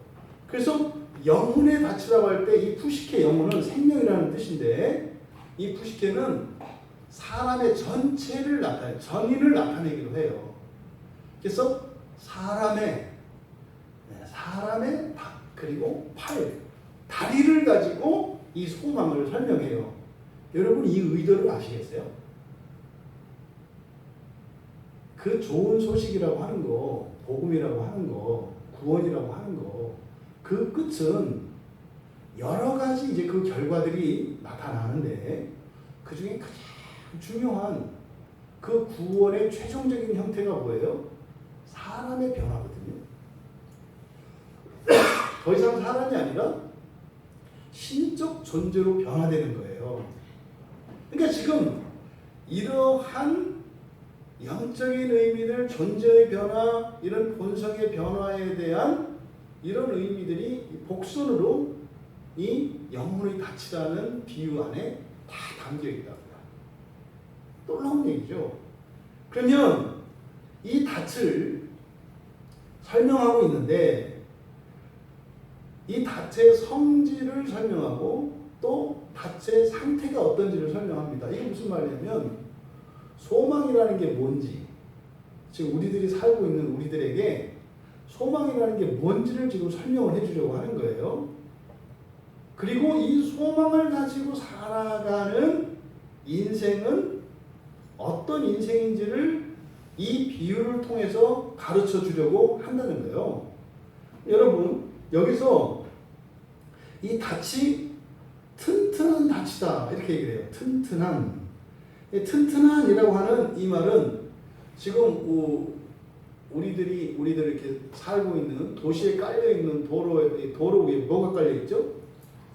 그래서 영혼의 닻이라고 할 때 이 푸시케 영혼은 생명이라는 뜻인데 이 푸시케는 사람의 전체를 나타내요. 전인을 나타내기도 해요. 그래서 사람의 그리고 팔, 다리를 가지고 이 소망을 설명해요. 여러분 이 의도를 아시겠어요? 그 좋은 소식이라고 하는 거, 복음이라고 하는 거, 구원이라고 하는 거, 그 끝은 여러 가지 이제 그 결과들이 나타나는데 그 중에 가장 중요한 그 구원의 최종적인 형태가 뭐예요? 사람의 변화거든요. 더 이상 사람이 아니라 신적 존재로 변화되는 거예요. 그러니까 지금 이러한 영적인 의미들, 존재의 변화, 이런 본성의 변화에 대한 이런 의미들이 복선으로 이 영혼의 닻이라는 비유 안에 다 담겨 있다고요. 놀라운 얘기죠. 그러면 이 닻을 설명하고 있는데 이 닻의 성질을 설명하고 또 닻의 상태가 어떤지를 설명합니다. 이게 무슨 말이냐면 소망이라는 게 뭔지, 지금 우리들이 살고 있는 우리들에게 소망이라는 게 뭔지를 지금 설명을 해주려고 하는 거예요. 그리고 이 소망을 가지고 살아가는 인생은 어떤 인생인지를 이 비유를 통해서 가르쳐 주려고 한다는 거예요. 여러분, 여기서 이 닻이 튼튼한 닻이다 이렇게 얘기를 해요. 튼튼한이라고 하는 이 말은 지금 우리들 이렇게 살고 있는 도시에 깔려 있는 도로 위에 뭐가 깔려 있죠?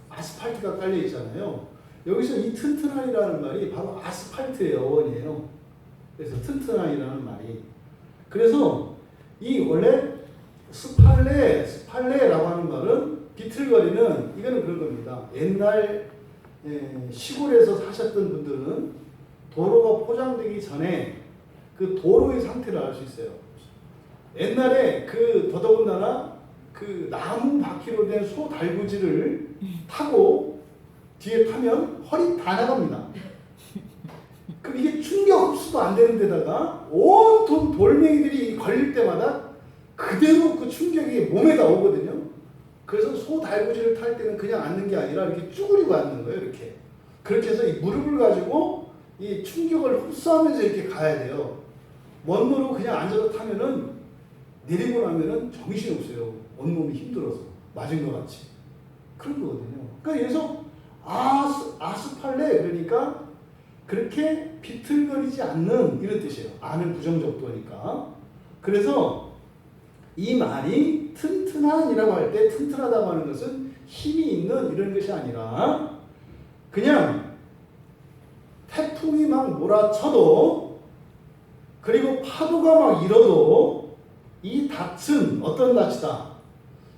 아스팔트가 깔려 있잖아요. 여기서 이 튼튼한이라는 말이 바로 아스팔트의 어원이에요. 그래서 튼튼한이라는 말이. 그래서 이 원래 스팔레라고 하는 말은 비틀거리는 이거는 그런 겁니다. 옛날 시골에서 사셨던 분들은 도로가 포장되기 전에 그 도로의 상태를 알 수 있어요. 옛날에 그 더더군다나 그 나무 바퀴로 된 소 달구지를 타고 뒤에 타면 허리 다 나갑니다. 그럼 이게 충격 흡수도 안 되는 데다가 온통 돌멩이들이 걸릴 때마다 그대로 그 충격이 몸에다 오거든요. 그래서 소 달구지를 탈 때는 그냥 앉는 게 아니라 이렇게 쭈그리고 앉는 거예요. 이렇게. 그렇게 해서 이 무릎을 가지고 이 충격을 흡수하면서 이렇게 가야 돼요. 먼 무릎 그냥 앉아서 타면은 내리고 나면은 정신이 없어요. 온몸이 힘들어서 맞은 것 같이. 그런 거거든요. 그러니까 여기서 아스팔레 그러니까 그렇게 비틀거리지 않는 이런 뜻이에요. 아는 부정적도니까. 그래서 이 말이 튼튼한이라고 할 때 튼튼하다고 하는 것은 힘이 있는 이런 것이 아니라 그냥 태풍이 막 몰아쳐도 그리고 파도가 막 일어도 이 닻은 어떤 닻이다.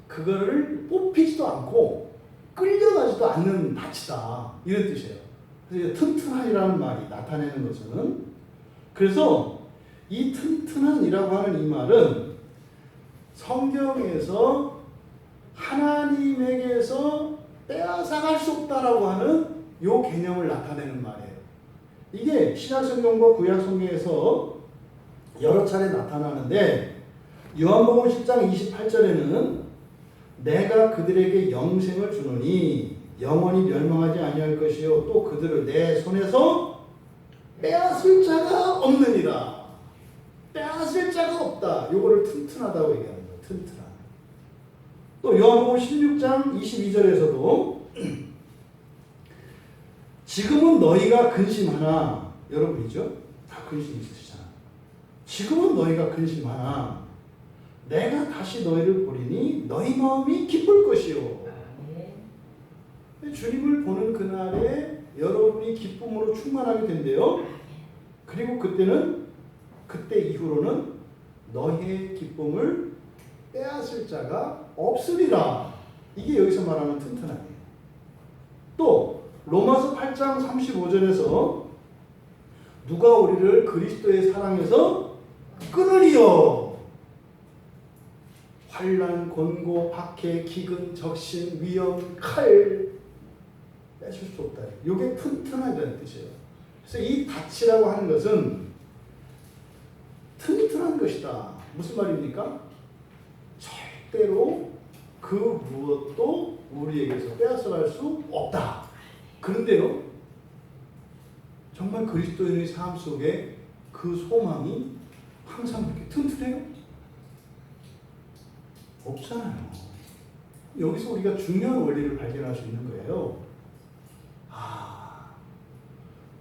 그거를 뽑히지도 않고 끌려가지도 않는 닻이다. 이런 뜻이에요. 그래서 튼튼한이라는 말이 나타내는 것은 그래서 이 튼튼한이라고 하는 이 말은 성경에서 하나님에게서 빼앗아갈 수 없다라고 하는 요 개념을 나타내는 말이에요. 이게 신약성경과 구약성경에서 여러 차례 나타나는데 요한복음 10장 28절에는 내가 그들에게 영생을 주노니 영원히 멸망하지 아니할 것이요 또 그들을 내 손에서 빼앗을 자가 없느니라. 빼앗을 자가 없다. 요거를 튼튼하다고 얘기하는 거예요. 튼튼한. 또 요한복음 16장 22절에서도 지금은 너희가 근심하나 여러분이죠? 다 근심 있으시잖아. 지금은 너희가 근심하나 내가 다시 너희를 보리니 너희 마음이 기쁠 것이요. 주님을 보는 그날에 여러분이 기쁨으로 충만하게 된대요. 그리고 그때 이후로는 너희의 기쁨을 빼앗을 자가 없으리라. 이게 여기서 말하는 튼튼함이에요. 또 로마서 8장 35절에서 누가 우리를 그리스도의 사랑에서 끊으리요. 환난, 권고, 박해, 기근, 적신, 위험, 칼 빼실 수 없다. 이게 튼튼하다는 뜻이에요. 그래서 이 닻이라고 하는 것은 튼튼한 것이다. 무슨 말입니까? 절대로 그 무엇도 우리에게서 빼앗아갈 수 없다. 그런데요, 정말 그리스도인의 삶 속에 그 소망이 항상 그렇게 튼튼해요? 없잖아요. 여기서 우리가 중요한 원리를 발견할 수 있는 거예요.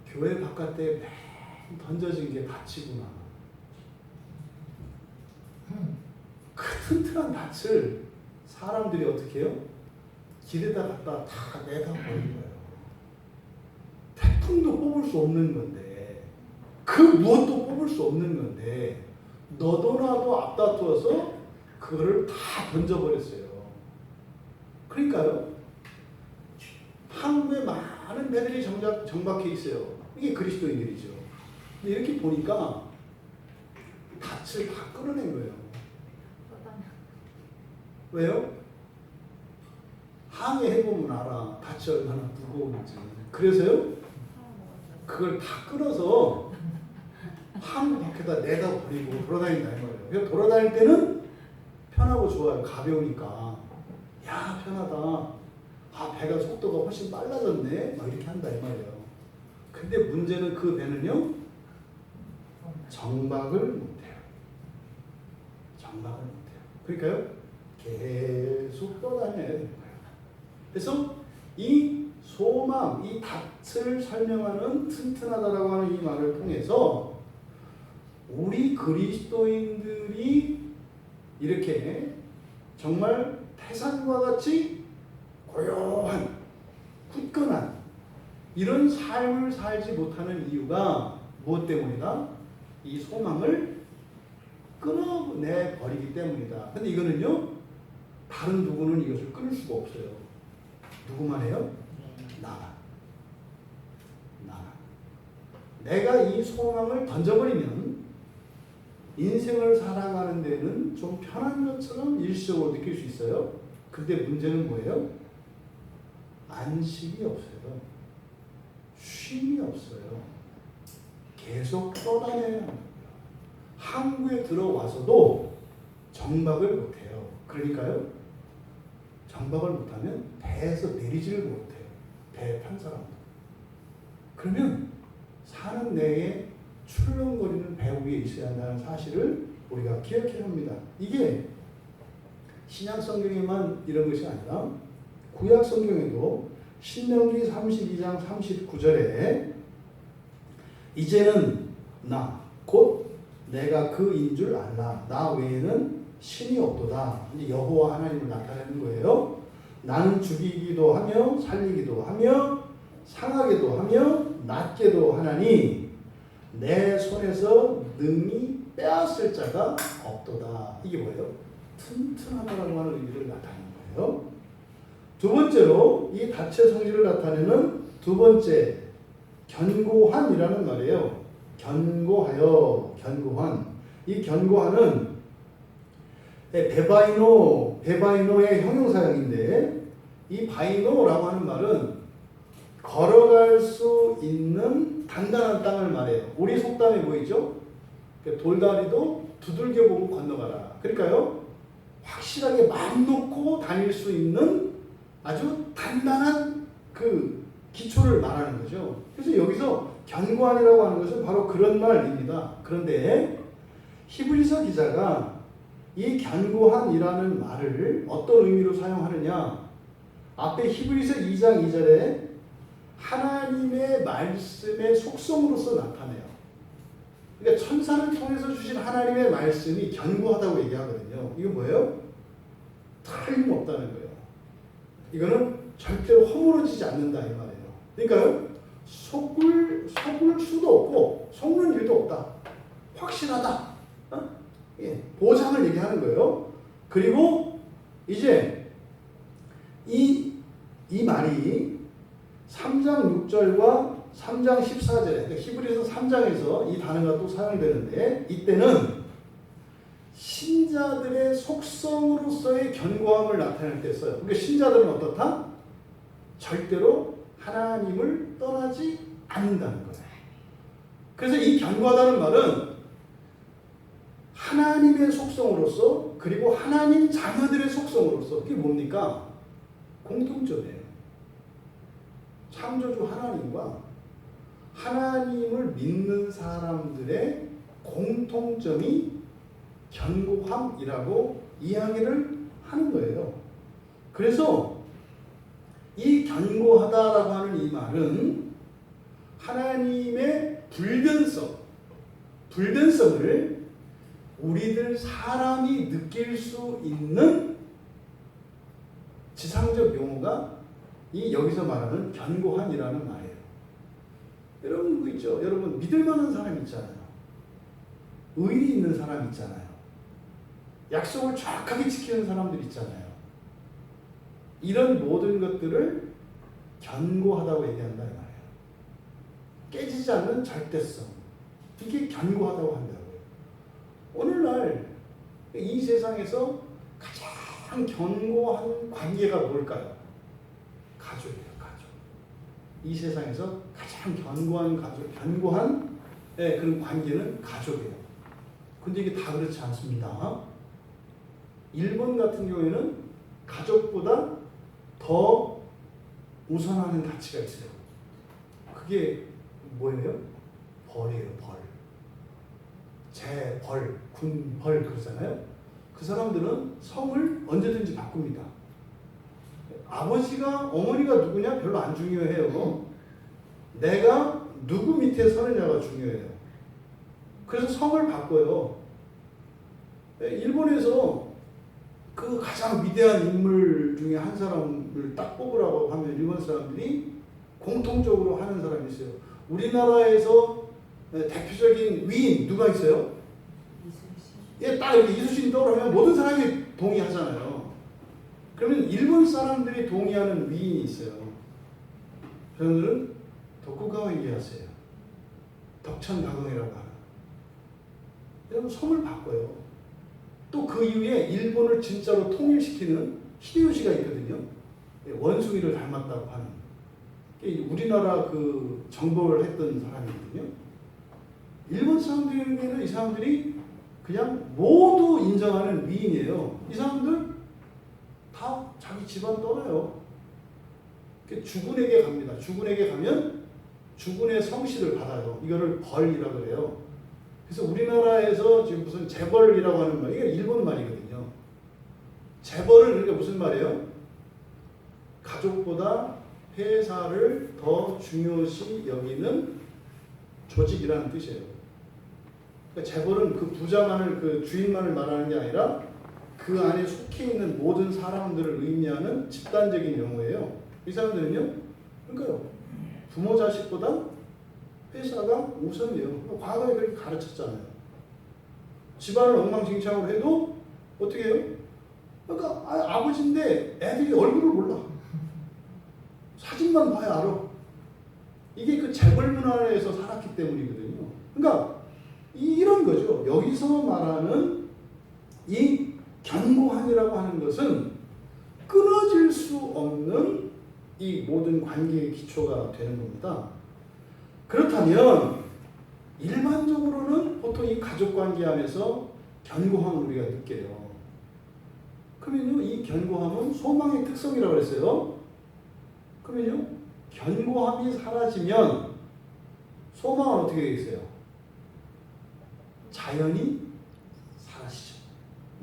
교회 바깥에 맨 던져진 게 닻이구나. 그 튼튼한 닻을 사람들이 어떻게 해요? 길에다 갖다 다 내다 버린 거예요. 태풍도 뽑을 수 없는 건데, 그 무엇도 뽑을 수 없는 건데, 너도 나도 앞다투어서 그거를 다 던져버렸어요. 그러니까요, 한국에 많은 배들이 정박해 있어요. 이게 그리스도인들이죠. 근데 이렇게 보니까 닻을 다 끊어낸 거예요. 왜요? 항해해보면 알아. 닻이 얼마나 무거운지. 그래서요, 그걸 다 끊어서 항 밖에다 내다 버리고 돌아다닌다 이 말이에요. 그래서 돌아다닐 때는 편하고 좋아요. 가벼우니까. 야, 편하다. 배가 속도가 훨씬 빨라졌네. 막 이렇게 한다 이 말이에요. 근데 문제는 그 배는요, 정박을 못해요. 정박을 못해요. 그러니까요, 계속 떠다녀야 되는 거예요. 그래서 이 소망, 이 닻을 설명하는 튼튼하다라고 하는 이 말을 통해서 우리 그리스도인들이 이렇게 정말 태산과 같이 고요한, 굳건한 이런 삶을 살지 못하는 이유가 무엇 때문이다? 이 소망을 끊어내 버리기 때문이다. 근데 이거는요, 다른 누구는 이것을 끊을 수가 없어요. 누구만 해요? 나만. 내가 이 소망을 던져버리면 인생을 살아가는 데는 좀 편한 것처럼 일시적으로 느낄 수 있어요. 근데 문제는 뭐예요? 안식이 없어요. 쉼이 없어요. 계속 떠다녀야 합니다. 항구에 들어와서도 정박을 못해요. 그러니까요, 정박을 못하면 배에서 내리지를 못해요. 배에 탄 사람도. 그러면 사는 내에 출렁거리는 배 위에 있어야 한다는 사실을 우리가 기억해야 합니다. 이게 신약 성경에만 이런 것이 아니라 구약 성경에도 신명기 32장 39절에 이제는 나 곧 내가 그인 줄 알라. 나 외에는 신이 없도다. 이제 여호와 하나님을 나타내는 거예요. 나는 죽이기도 하며 살리기도 하며 상하게도 하며 낫게도 하나니 내 손에서 능히 빼앗을 자가 없도다. 이게 뭐예요? 튼튼하다라고 하는 의미를 나타내는 거예요. 두 번째로 이 다체 성질을 나타내는 두 번째 견고한이라는 말이에요. 견고하여, 견고한. 이 견고한은 베바이노의 형용사형인데 이 바이노라고 하는 말은 걸어갈 수 있는 단단한 땅을 말해요. 우리 속담에 보이죠? 돌다리도 두들겨 보고 건너가라. 그러니까요, 확실하게 마음 놓고 다닐 수 있는 아주 단단한 그 기초를 말하는 거죠. 그래서 여기서 견고한이라고 하는 것은 바로 그런 말입니다. 그런데 히브리서 기자가 이 견고한이라는 말을 어떤 의미로 사용하느냐? 앞에 히브리서 2장 2절에 하나님의 말씀의 속성으로서 나타내요. 그러니까 천사를 통해서 주신 하나님의 말씀이 견고하다고 얘기하거든요. 이거 뭐예요? 틀림없다는 거예요. 이거는 절대로 허물어지지 않는다 이 말이에요. 그러니까 속을 수도 없고 속는 일도 없다. 확실하다. 예, 보장을 얘기하는 거예요. 그리고 이제 이 말이 3장 6절과 3장 14절에 그러니까 히브리서 3장에서 이 단어가 또 사용되는데 이때는 신자들의 속성으로서의 견고함을 나타낼 때 써요. 그러니까 신자들은 어떻다? 절대로 하나님을 떠나지 않는다는 거예요. 그래서 이 견고하다는 말은 하나님의 속성으로서 그리고 하나님 자녀들의 속성으로서 그게 뭡니까? 공통점이에요. 창조주 하나님과 하나님을 믿는 사람들의 공통점이 견고함이라고 이야기를 하는 거예요. 그래서 이 견고하다라고 하는 이 말은 하나님의 불변성을 우리들 사람이 느낄 수 있는 지상적 용어가 이 여기서 말하는 견고한이라는 말이에요. 여러분 그 있죠? 여러분 믿을 만한 사람 있잖아요. 의리 있는 사람 있잖아요. 약속을 정확하게 지키는 사람들 있잖아요. 이런 모든 것들을 견고하다고 얘기한다 이 말이에요. 깨지지 않는 절대성. 이게 견고하다고 한다고요. 오늘날 이 세상에서 가장 견고한 관계가 뭘까요? 가족이에요. 가족. 이 세상에서 가장 견고한 그런 관계는 가족이에요. 근데 이게 다 그렇지 않습니다. 일본 같은 경우에는 가족보다 더 우선하는 가치가 있어요. 그게 뭐예요? 벌이에요. 벌. 재벌, 군벌 그러잖아요. 그 사람들은 성을 언제든지 바꿉니다. 아버지가 어머니가 누구냐 별로 안 중요해요. 내가 누구 밑에 서느냐가 중요해요. 그래서 성을 바꿔요. 일본에서 그 가장 위대한 인물 중에 한 사람을 딱 뽑으라고 하면 일본 사람들이 공통적으로 하는 사람이 있어요. 우리나라에서 대표적인 위인 누가 있어요? 예, 딱 이렇게 이수신 떠오르면 모든 사람이 동의하잖아요. 그러면 일본 사람들이 동의하는 위인이 있어요. 저는 도쿠가와 이에야스예요. 덕천가공이라고 하는. 여러분 성을 바꿔요. 또 그 이후에 일본을 진짜로 통일시키는 히데요시가 있거든요. 원숭이를 닮았다고 하는. 우리나라 그 정복을 했던 사람이거든요. 일본 사람들에게는 이 사람들이 그냥 모두 인정하는 위인이에요. 이 사람들 다 자기 집안 떠나요. 주군에게 갑니다. 주군에게 가면 주군의 성씨를 받아요. 이거를 벌이라 그래요. 그래서 우리나라에서 지금 무슨 재벌이라고 하는 말, 이게 일본 말이거든요. 재벌은 그러니까 무슨 말이에요? 가족보다 회사를 더 중요시 여기는 조직이라는 뜻이에요. 그러니까 재벌은 그 부자만을, 그 주인만을 말하는 게 아니라 그 안에 속해 있는 모든 사람들을 의미하는 집단적인 용어예요. 이 사람들은요, 그러니까요, 부모 자식보다 회사가 우선이에요. 과거에 그렇게 가르쳤잖아요. 집안을 엉망진창으로 해도 어떻게 해요? 그러니까 아버지인데 애들이 얼굴을 몰라. 사진만 봐야 알아. 이게 그 재벌 문화에서 살았기 때문이거든요. 그러니까 이런 거죠. 여기서 말하는 이 견고함이라고 하는 것은 끊어질 수 없는 이 모든 관계의 기초가 되는 겁니다. 그렇다면 일반적으로는 보통 이 가족관계 안에서 견고함을 우리가 느껴요. 그러면요, 이 견고함은 소망의 특성이라고 그랬어요. 그러면요, 견고함이 사라지면 소망은 어떻게 되겠어요? 자연이 사라지죠.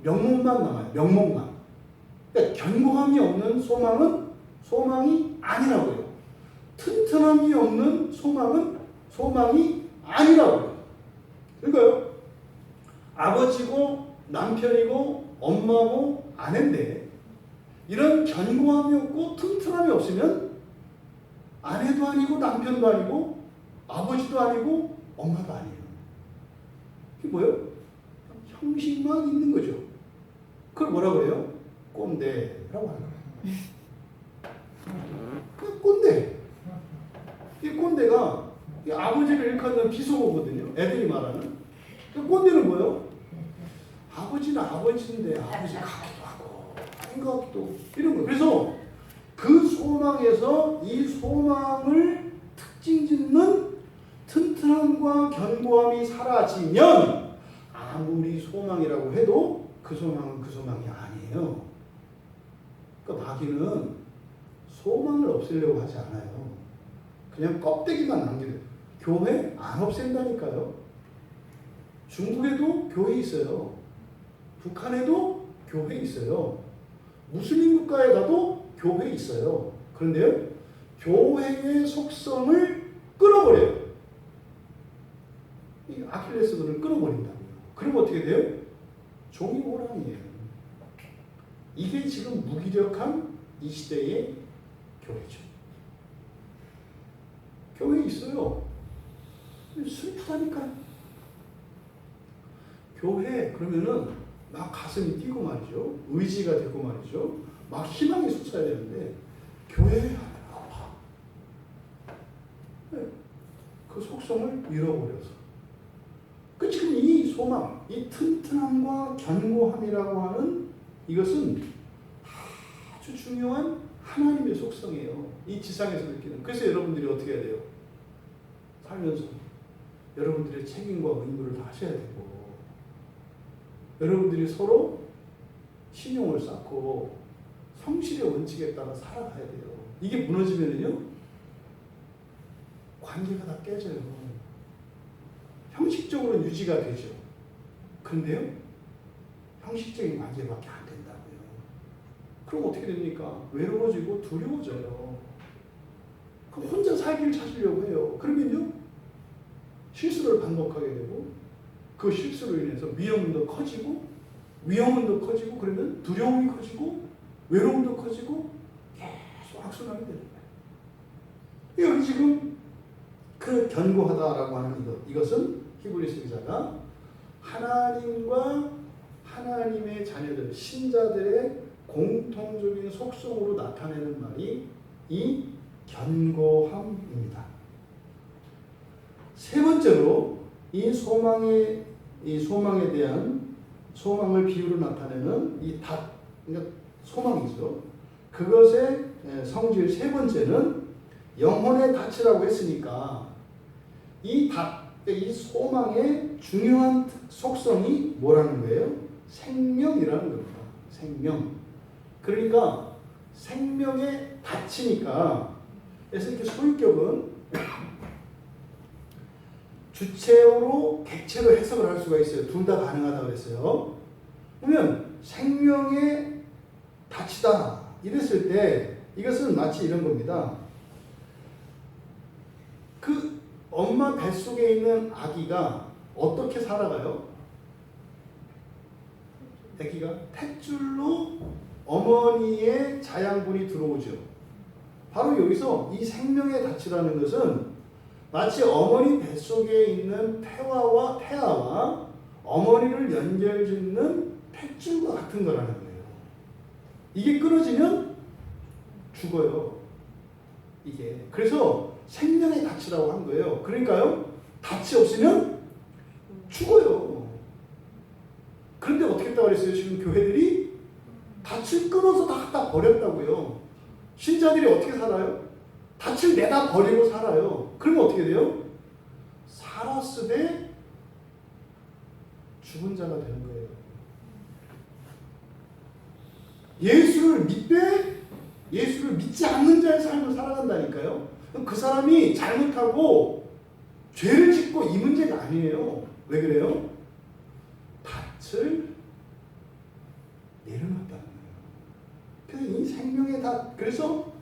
명목만 남아요. 명목만. 그러니까 견고함이 없는 소망은 소망이 아니라고요. 튼튼함이 없는 소망은 소망이 아니라고요. 그러니까요, 아버지고 남편이고 엄마고 아내인데 이런 견고함이 없고 튼튼함이 없으면 아내도 아니고 남편도 아니고 아버지도 아니고 엄마도 아니에요. 이게 뭐예요? 형식만 있는 거죠. 그걸 뭐라 그래요? 꼰대라고 하는 거예요. 그 꼰대. 이 꼰대가 이 아버지를 일컫는 비속어거든요. 애들이 말하는. 그 꼰대는 뭐예요? 아버지는 아버지인데 아버지 같기도 하고 아닌 것 같기도 이런 거. 그래서 그 소망에서 이 소망을 특징 짓는 튼튼함과 견고함이 사라지면 아무리 소망이라고 해도 그 소망은 그 소망이 아니에요. 그러니까 마귀는 소망을 없애려고 하지 않아요. 그냥 껍데기만 남기는. 교회 안 없앤다니까요. 중국에도 교회 있어요. 북한에도 교회 있어요. 무슬림 국가에 가도 교회 있어요. 그런데요, 교회의 속성을 끊어버려요. 이 아킬레스건을 끊어버린다고요. 그럼 어떻게 돼요? 종이 호랑이에요. 이게 지금 무기력한 이 시대의 교회죠. 교회에 있어요. 슬프다니까요. 교회 그러면은 막 가슴이 뛰고 말이죠. 의지가 되고 말이죠. 막 희망이 솟아야 되는데 교회에 아파. 그 속성을 잃어버려서. 그 지금 이 소망, 이 튼튼함과 견고함이라고 하는 이것은 아주 중요한 하나님의 속성이에요. 이 지상에서 느끼는. 그래서 여러분들이 어떻게 해야 돼요? 살면서 여러분들의 책임과 의무를 다 하셔야 되고, 여러분들이 서로 신용을 쌓고 성실의 원칙에 따라 살아가야 돼요. 이게 무너지면요, 관계가 다 깨져요. 형식적으로는 유지가 되죠. 그런데요, 형식적인 관계밖에 안 된다고요. 그럼 어떻게 됩니까? 외로워지고 두려워져요. 그럼 혼자 살기를 찾으려고 해요. 그러면요, 실수를 반복하게 되고, 그 실수로 인해서 위험은 더 커지고, 위험은 더 커지고, 그러면 두려움이 커지고, 외로움도 커지고, 계속 악순환이 되는 거예요. 여기 지금 그 견고하다라고 하는 이것은 히브리서 기자가 하나님과 하나님의 자녀들, 신자들의 공통적인 속성으로 나타내는 말이 이 견고함입니다. 세 번째로 이 소망에 대한 소망을 비유로 나타내는 이 닷, 그러니까 소망이죠. 그것의 성질 세 번째는 영혼의 닻이라고 했으니까 이 닷, 이 소망의 중요한 속성이 뭐라는 거예요? 생명이라는 겁니다. 생명. 그러니까 생명에 닫히니까, 그래서 이렇게 소유격은 주체로 객체로 해석을 할 수가 있어요. 둘 다 가능하다고 그랬어요. 그러면 생명에 닫히다 이랬을 때 이것은 마치 이런 겁니다. 그 엄마 뱃속에 있는 아기가 어떻게 살아가요? 아기가 탯줄로 어머니의 자양분이 들어오죠. 바로 여기서 이 생명의 닫히라는 것은 마치 어머니 뱃속에 있는 태아와 어머니를 연결짓는 탯줄과 같은 거라는 거예요. 이게 끊어지면 죽어요. 이게. 그래서 생명의 닻이라고 한 거예요. 그러니까요, 닻이 없으면 죽어요. 그런데 어떻게 했다고 그랬어요? 지금 교회들이 닻을 끊어서 다 갖다 버렸다고요. 신자들이 어떻게 살아요? 닻을 내다 버리고 살아요. 그러면 어떻게 돼요? 살았으되 죽은 자가 되는 거예요. 예수를 믿지 않는 자의 삶을 살아간다니까요. 그 사람이 잘못하고 죄를 짓고 이 문제가 아니에요. 왜 그래요? 닻을 내려놨다는 거예요. 그래서 이 생명의 덫, 그래서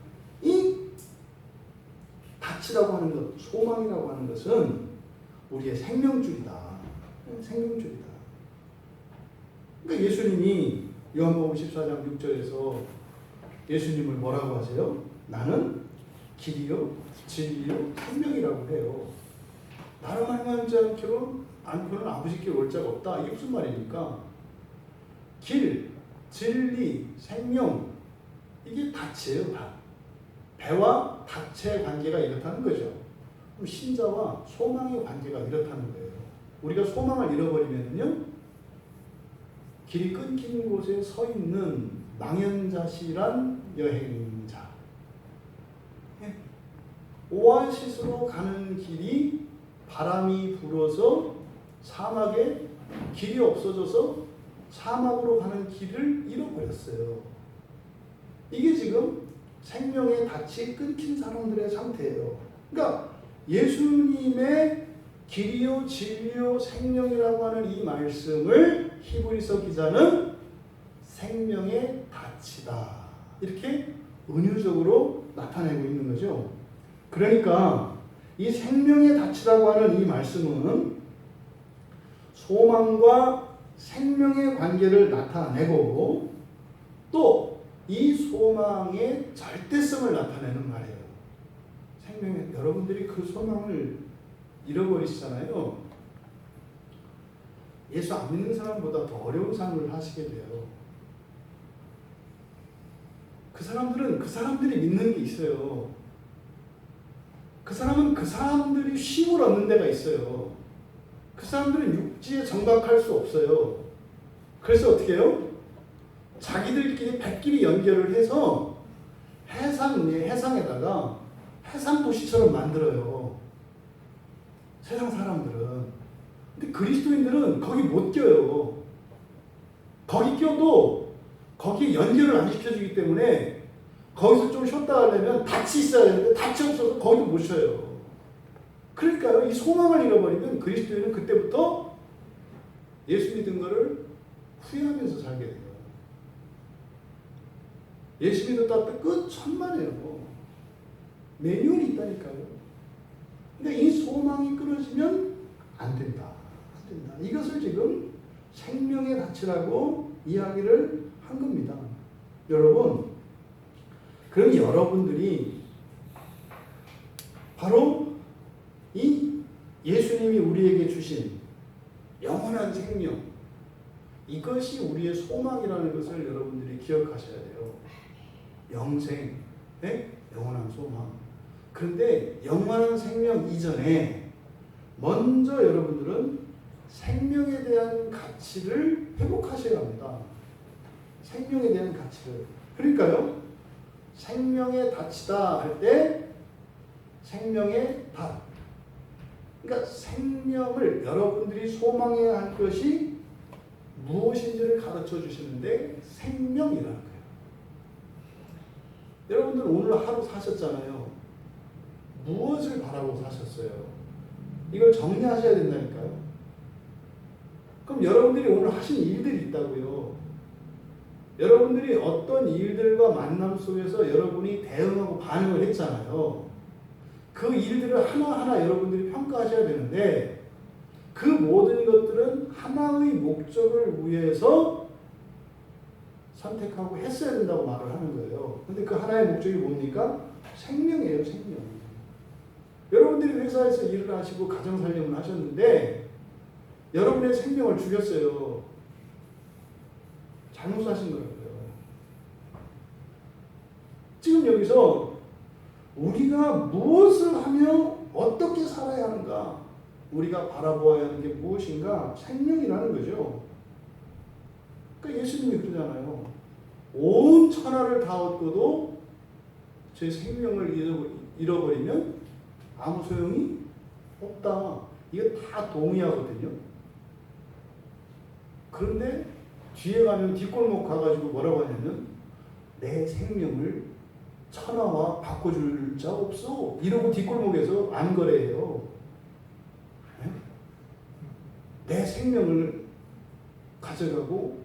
이 덫이라고 하는 것, 소망이라고 하는 것은 우리의 생명줄이다. 생명줄이다. 그러니까 예수님이 요한복음 14장 6절에서 예수님을 뭐라고 하세요? 나는 길이요, 진리요, 생명이라고 해요. 나로 말미암지 않고는 아버지께 올 자가 없다. 이게 무슨 말입니까? 길, 진리, 생명, 이게 닻이에요. 덫. 배와 덫의 관계가 이렇다는 거죠. 그럼 신자와 소망의 관계가 이렇다는 거예요. 우리가 소망을 잃어버리면요, 길이 끊긴 곳에 서 있는 망연자실한 여행자. 오아시스로 가는 길이 바람이 불어서 사막에 길이 없어져서 사막으로 가는 길을 잃어버렸어요. 이게 지금 생명의 닻이 끊긴 사람들의 상태예요. 그러니까 예수님의 길이요 진리요 생명이라고 하는 이 말씀을 히브리서 기자는 생명의 닻이다, 이렇게 은유적으로 나타내고 있는 거죠. 그러니까 이 생명의 닻이라고 하는 이 말씀은 소망과 생명의 관계를 나타내고 또 이 소망의 절대성을 나타내는 말이에요. 생명의, 여러분들이 그 소망을 잃어버리시잖아요. 예수 안 믿는 사람보다 더 어려운 삶을 하시게 돼요. 그 사람들은 그 사람들이 믿는 게 있어요. 그 사람은 그 사람들이 쉼을 얻는 데가 있어요. 그 사람들은 육지에 정박할 수 없어요. 그래서 어떻게 해요? 자기들끼리 백끼리 연결을 해서 해상에다가 해상 도시처럼 만들어요. 세상 사람들은. 근데 그리스도인들은 거기 못 껴요. 거기 껴도 거기에 연결을 안 시켜주기 때문에 거기서 좀 쉬었다 하려면 닻이 있어야 되는데 닻이 없어서 거기도 못 쉬어요. 그러니까요, 이 소망을 잃어버리면 그리스도인은 그때부터 예수 믿은 거를 후회하면서 살게 돼요. 예수 믿었다 끝 천만에요. 매뉴얼이 있다니까요. 그러니까 이 소망이 끊어지면 안 된다. 안 된다. 이것을 지금 생명의 닻이라고 이야기를 한 겁니다. 여러분, 그럼 여러분들이 바로 이 예수님이 우리에게 주신 영원한 생명, 이것이 우리의 소망이라는 것을 여러분들이 기억하셔야 돼요. 영생, 네? 영원한 소망. 그런데 영원한 생명 이전에 먼저 여러분들은 생명에 대한 가치를 회복하셔야 합니다. 생명에 대한 가치를. 그러니까요, 생명의 닻이다 할 때 생명의 덫, 그러니까 생명을 여러분들이 소망해야 할 것이 무엇인지를 가르쳐 주시는데 생명이라는 거예요. 여러분들 오늘 하루 사셨잖아요. 무엇을 바라고 사셨어요? 이걸 정리하셔야 된다니까요. 그럼 여러분들이 오늘 하신 일들이 있다고요. 여러분들이 어떤 일들과 만남 속에서 여러분이 대응하고 반응을 했잖아요. 그 일들을 하나하나 여러분들이 평가하셔야 되는데 그 모든 것들은 하나의 목적을 위해서 선택하고 했어야 된다고 말을 하는 거예요. 근데 그 하나의 목적이 뭡니까? 생명이에요, 생명. 여러분들이 회사에서 일을 하시고 가정살림을 하셨는데 여러분의 생명을 죽였어요. 잘못 사신 거예요. 지금 여기서 우리가 무엇을 하며 어떻게 살아야 하는가? 우리가 바라보아야 하는 게 무엇인가? 생명이라는 거죠. 그러니까 예수님이 그러잖아요. 온 천하를 다 얻고도 제 생명을 잃어버리면 아무 소용이 없다. 이거 다 동의하거든요. 그런데 뒤에 가면 뒷골목 가가지고 뭐라고 하냐면 내 생명을 천하와 바꿔줄 자 없어. 이러고 뒷골목에서 안 거래해요. 내 생명을 가져가고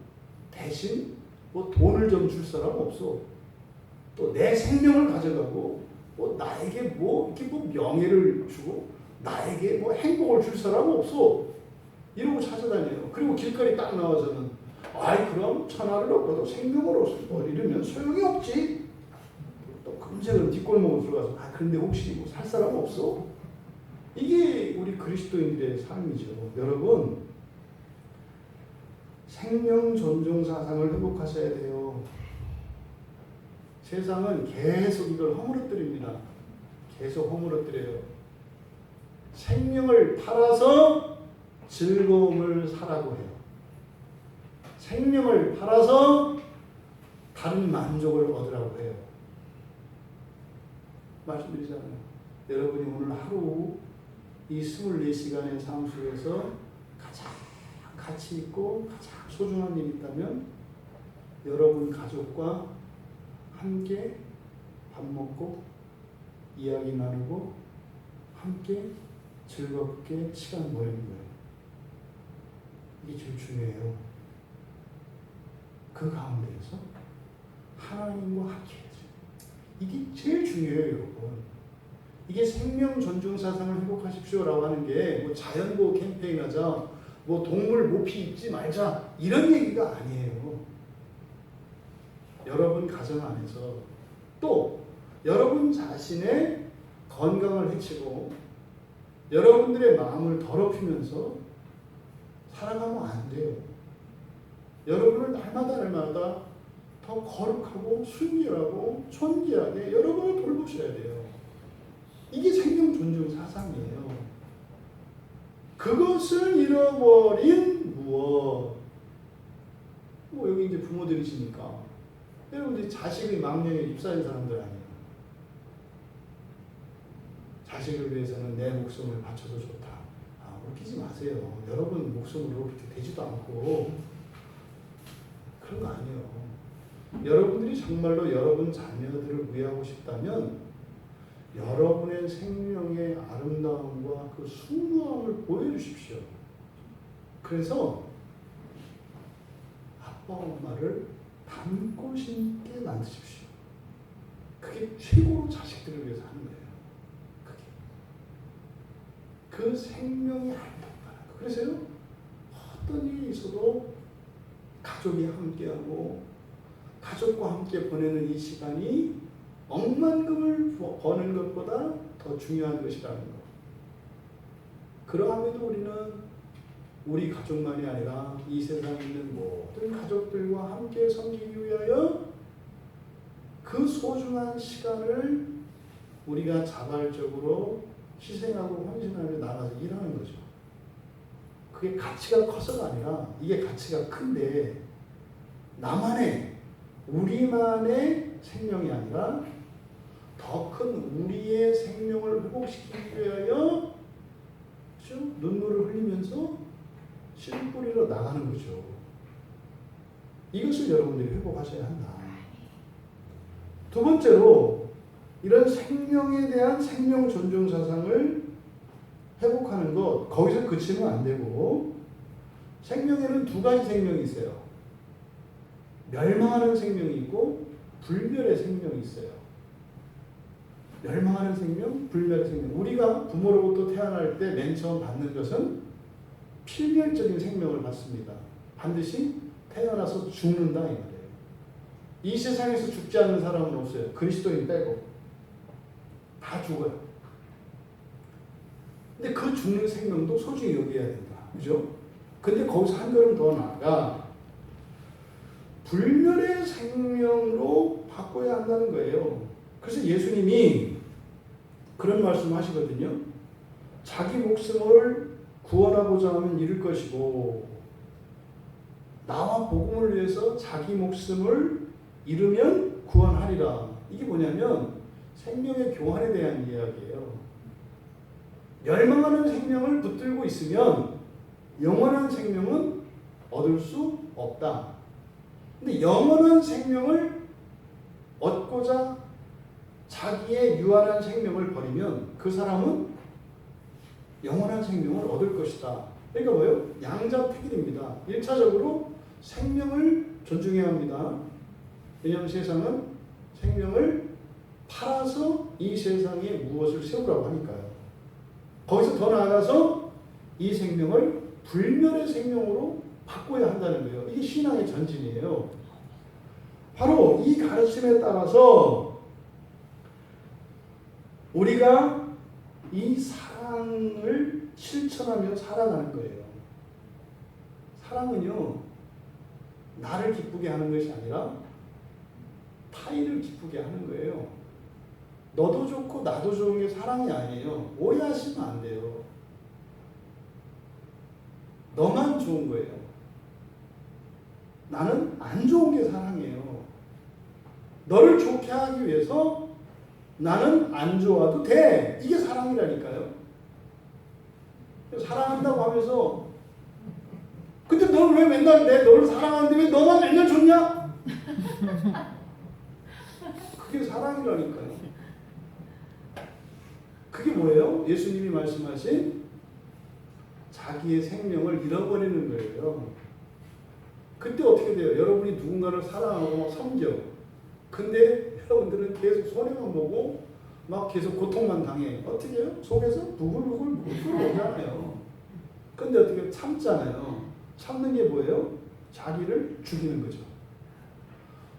대신 뭐 돈을 좀 줄 사람 없어. 또 내 생명을 가져가고 뭐 나에게 뭐 이렇게 뭐 명예를 주고 나에게 뭐 행복을 줄 사람 없어. 이러고 찾아다녀요. 그리고 길거리 딱 나와서는 아이 그럼 천하를 얻고도 생명을 얻으려면 소용이 없지. 또 금세 뒷골목으로 들어가서 아 그런데 혹시 뭐 살 사람 없어? 이게 우리 그리스도인들의 삶이죠. 여러분 생명 존중 사상을 회복하셔야 돼요. 세상은 계속 이걸 허물어뜨립니다. 계속 허물어뜨려요. 생명을 팔아서 즐거움을 사라고 해요. 생명을 팔아서 다른 만족을 얻으라고 해요. 말씀드리잖아요. 여러분이 오늘 하루 이 24시간의 삶 속에서 가장 가치 있고 가장 소중한 일이 있다면 여러분 가족과 함께 밥 먹고 이야기 나누고 함께 즐겁게 시간 보내는 거예요. 이게 제일 중요해요. 그 가운데에서 하나님과 함께 해야죠. 이게 제일 중요해요, 여러분. 이게 생명 존중 사상을 회복하십시오라고 하는 게 뭐 자연보호 캠페인 하자, 뭐 동물 모피 입지 말자 이런 얘기가 아니에요. 여러분 가정 안에서 또 여러분 자신의 건강을 해치고 여러분들의 마음을 더럽히면서 살아가면 안 돼요. 여러분을 날마다 더 거룩하고 순결하고 존귀하게 여러분을 돌보셔야 돼요. 이게 생명 존중 사상이에요. 그것을 잃어버린 무엇? 뭐 여기 이제 부모들이시니까 여러분들이 자식의 망령에 휩싸인 사람들 아니에요. 자식을 위해서는 내 목숨을 바쳐도 좋다. 아, 웃기지 마세요. 여러분 목숨으로 그렇게 되지도 않고 그런 거 아니에요. 여러분들이 정말로 여러분 자녀들을 위하고 싶다면 여러분의 생명의 아름다움과 그 숭고함을 보여주십시오. 그래서 아빠 엄마를 닮고 싶게 만드십시오. 그게 최고로 자식들을 위해서 하는 거예요. 그 생명이 아름답다는 거. 그래서요, 어떤 일이 있어도 가족이 함께하고 가족과 함께 보내는 이 시간이 억만금을 버는 것보다 더 중요한 것이라는 것. 그러함에도 우리는 우리 가족만이 아니라 이 세상에 있는 모든 가족들과 함께 섬기기 위하여 그 소중한 시간을 우리가 자발적으로 희생하고 헌신하며 나가서 일하는 거죠. 그게 가치가 커서가 아니라 이게 가치가 큰데 나만의 우리만의 생명이 아니라 더 큰 우리의 생명을 회복시키기 위하여 씨 뿌리러 나가는 거죠. 이것을 여러분들이 회복하셔야 한다. 두 번째로 이런 생명에 대한 생명 존중 사상을 회복하는 것, 거기서 그치면 안 되고, 생명에는 두 가지 생명이 있어요. 멸망하는 생명이 있고 불멸의 생명이 있어요. 멸망하는 생명, 불멸의 생명. 우리가 부모로부터 태어날 때 맨 처음 받는 것은 필멸적인 생명을 받습니다. 반드시 태어나서 죽는다 이 말이에요. 이 세상에서 죽지 않는 사람은 없어요. 그리스도인 빼고 다 죽어요. 근데 그 죽는 생명도 소중히 여겨야 된다. 그죠? 근데 거기서 한 걸음 더 나아가 불멸의 생명으로 바꿔야 한다는 거예요. 그래서 예수님이 그런 말씀 하시거든요. 자기 목숨을 구원하고자 하면 잃을 것이고 나와 복음을 위해서 자기 목숨을 잃으면 구원하리라. 이게 뭐냐면 생명의 교환에 대한 이야기예요. 멸망하는 생명을 붙들고 있으면 영원한 생명은 얻을 수 없다. 근데 영원한 생명을 얻고자 자기의 유한한 생명을 버리면 그 사람은 영원한 생명을 얻을 것이다. 그러니까 뭐예요? 양자택일입니다. 1차적으로 생명을 존중해야 합니다. 왜냐하면 세상은 생명을 팔아서 이 세상에 무엇을 세우라고 하니까요. 거기서 더 나아가서 이 생명을 불멸의 생명으로 바꿔야 한다는 거예요. 이게 신앙의 전진이에요. 바로 이 가르침에 따라서 우리가 이 사랑을 실천하며 살아가는 거예요. 사랑은요, 나를 기쁘게 하는 것이 아니라 타인을 기쁘게 하는 거예요. 너도 좋고 나도 좋은 게 사랑이 아니에요. 오해하시면 안 돼요. 너만 좋은 거예요. 나는 안 좋은 게 사랑이에요. 너를 좋게 하기 위해서 나는 안 좋아도 돼. 이게 사랑이라니까요. 사랑한다고 하면서 근데 너는 왜 맨날 너를 사랑하는데 왜 너만 맨날 좋냐? 그게 사랑이라니까요. 그게 뭐예요? 예수님이 말씀하신 자기의 생명을 잃어버리는 거예요. 그때 어떻게 돼요? 여러분이 누군가를 사랑하고 막 섬겨. 근데 여러분들은 계속 손해만 보고 막 계속 고통만 당해. 어떻게 해요? 속에서 부글부글 오잖아요. 근데 어떻게 참잖아요. 참는 게 뭐예요? 자기를 죽이는 거죠.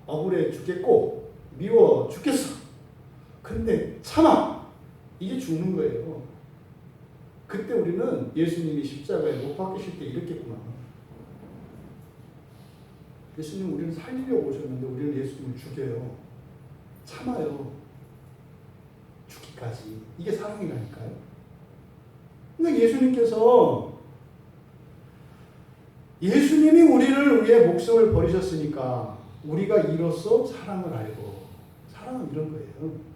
억울해 죽겠고 미워 죽겠어. 근데 참아. 이게 죽는 거예요. 그때 우리는 예수님이 십자가에 못 박히실 때 이랬겠구나. 예수님 우리를 살리려고 오셨는데 우리는 예수님을 죽여요. 참아요. 죽기까지. 이게 사랑이라니까요. 그러니까 예수님이 우리를 위해 목숨을 버리셨으니까 우리가 이로써 사랑을 알고, 사랑은 이런 거예요.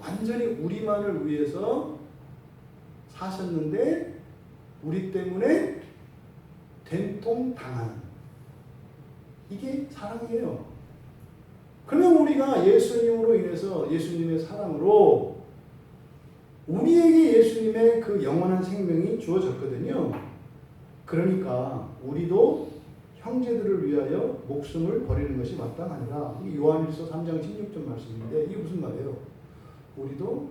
완전히 우리만을 위해서 사셨는데 우리 때문에 된통당하는, 이게 사랑이에요. 그러면 우리가 예수님으로 인해서, 예수님의 사랑으로 우리에게 예수님의 그 영원한 생명이 주어졌거든요. 그러니까 우리도 형제들을 위하여 목숨을 버리는 것이 마땅하니라. 이게 요한일서 3장 16절 말씀인데 이게 무슨 말이에요? 우리도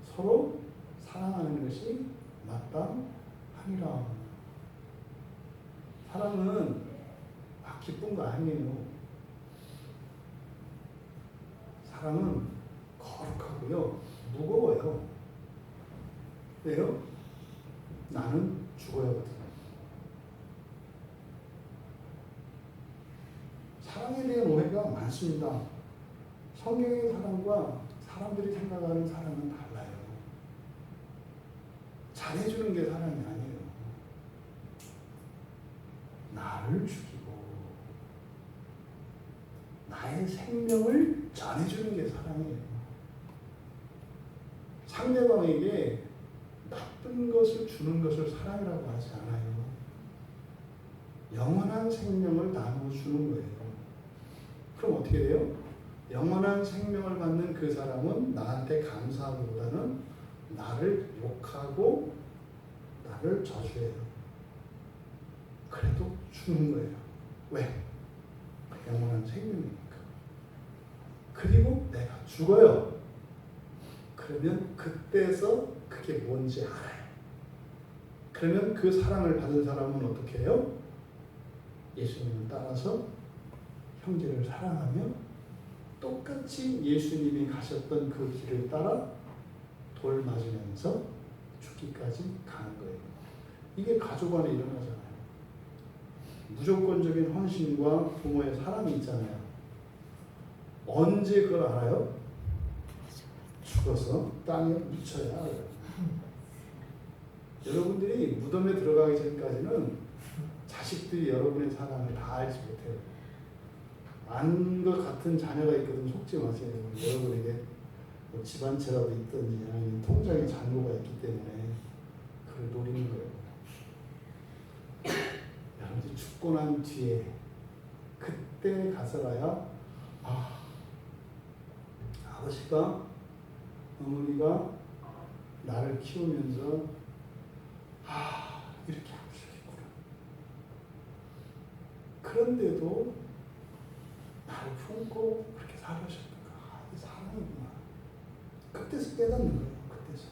서로 사랑하는 것이 마땅하니라. 사랑은 기쁜 거 아니에요. 사랑은 거룩하고요, 무거워요. 왜요? 나는 죽어야 하거든요. 사랑에 대한 오해가 많습니다. 성경의 사랑과 사람들이 생각하는 사랑은 달라요. 잘해주는 게 사랑이 아니에요. 나를 죽이고 나의 생명을 전해주는 게 사랑이에요. 상대방에게 나쁜 거 것을 주는 것을 사랑이라고 하지 않아요. 영원한 생명을 나누어 주는 거예요. 그럼 어떻게 돼요? 영원한 생명을 받는 그 사람은 나한테 감사하기보다는 나를 욕하고 나를 저주해요. 그래도 주는 거예요. 왜? 영원한 생명이니까. 그리고 내가 죽어요. 그러면 그때서 그게 뭔지 알아요. 그러면 그 사랑을 받은 사람은 어떻게 해요? 예수님을 따라서 형제를 사랑하며 똑같이 예수님이 가셨던 그 길을 따라 돌 맞으면서 죽기까지 가는 거예요. 이게 가족 안에 일어나잖아요. 무조건적인 헌신과 부모의 사랑이 있잖아요. 언제 그걸 알아요? 죽어서 땅에 묻혀야 알아요. 여러분들이 무덤에 들어가기 전까지는 자식들이 여러분의 사랑을 다 알지 못해요. 안 것 같은 자녀가 있거든 속지 마세요. 여러분에게 뭐 집안채라도 있든지 아니면 통장에 잔고가 있기 때문에 그걸 노리는 거예요. 여러분들 죽고 난 뒤에 그때 가서라야 아버지가 어머니가 나를 키우면서 이렇게 아프셨구나. 그런데도 나를 품고 그렇게 살아오셨구나. 이게 사랑이구나. 그때서 깨닫는 거예요. 그때서.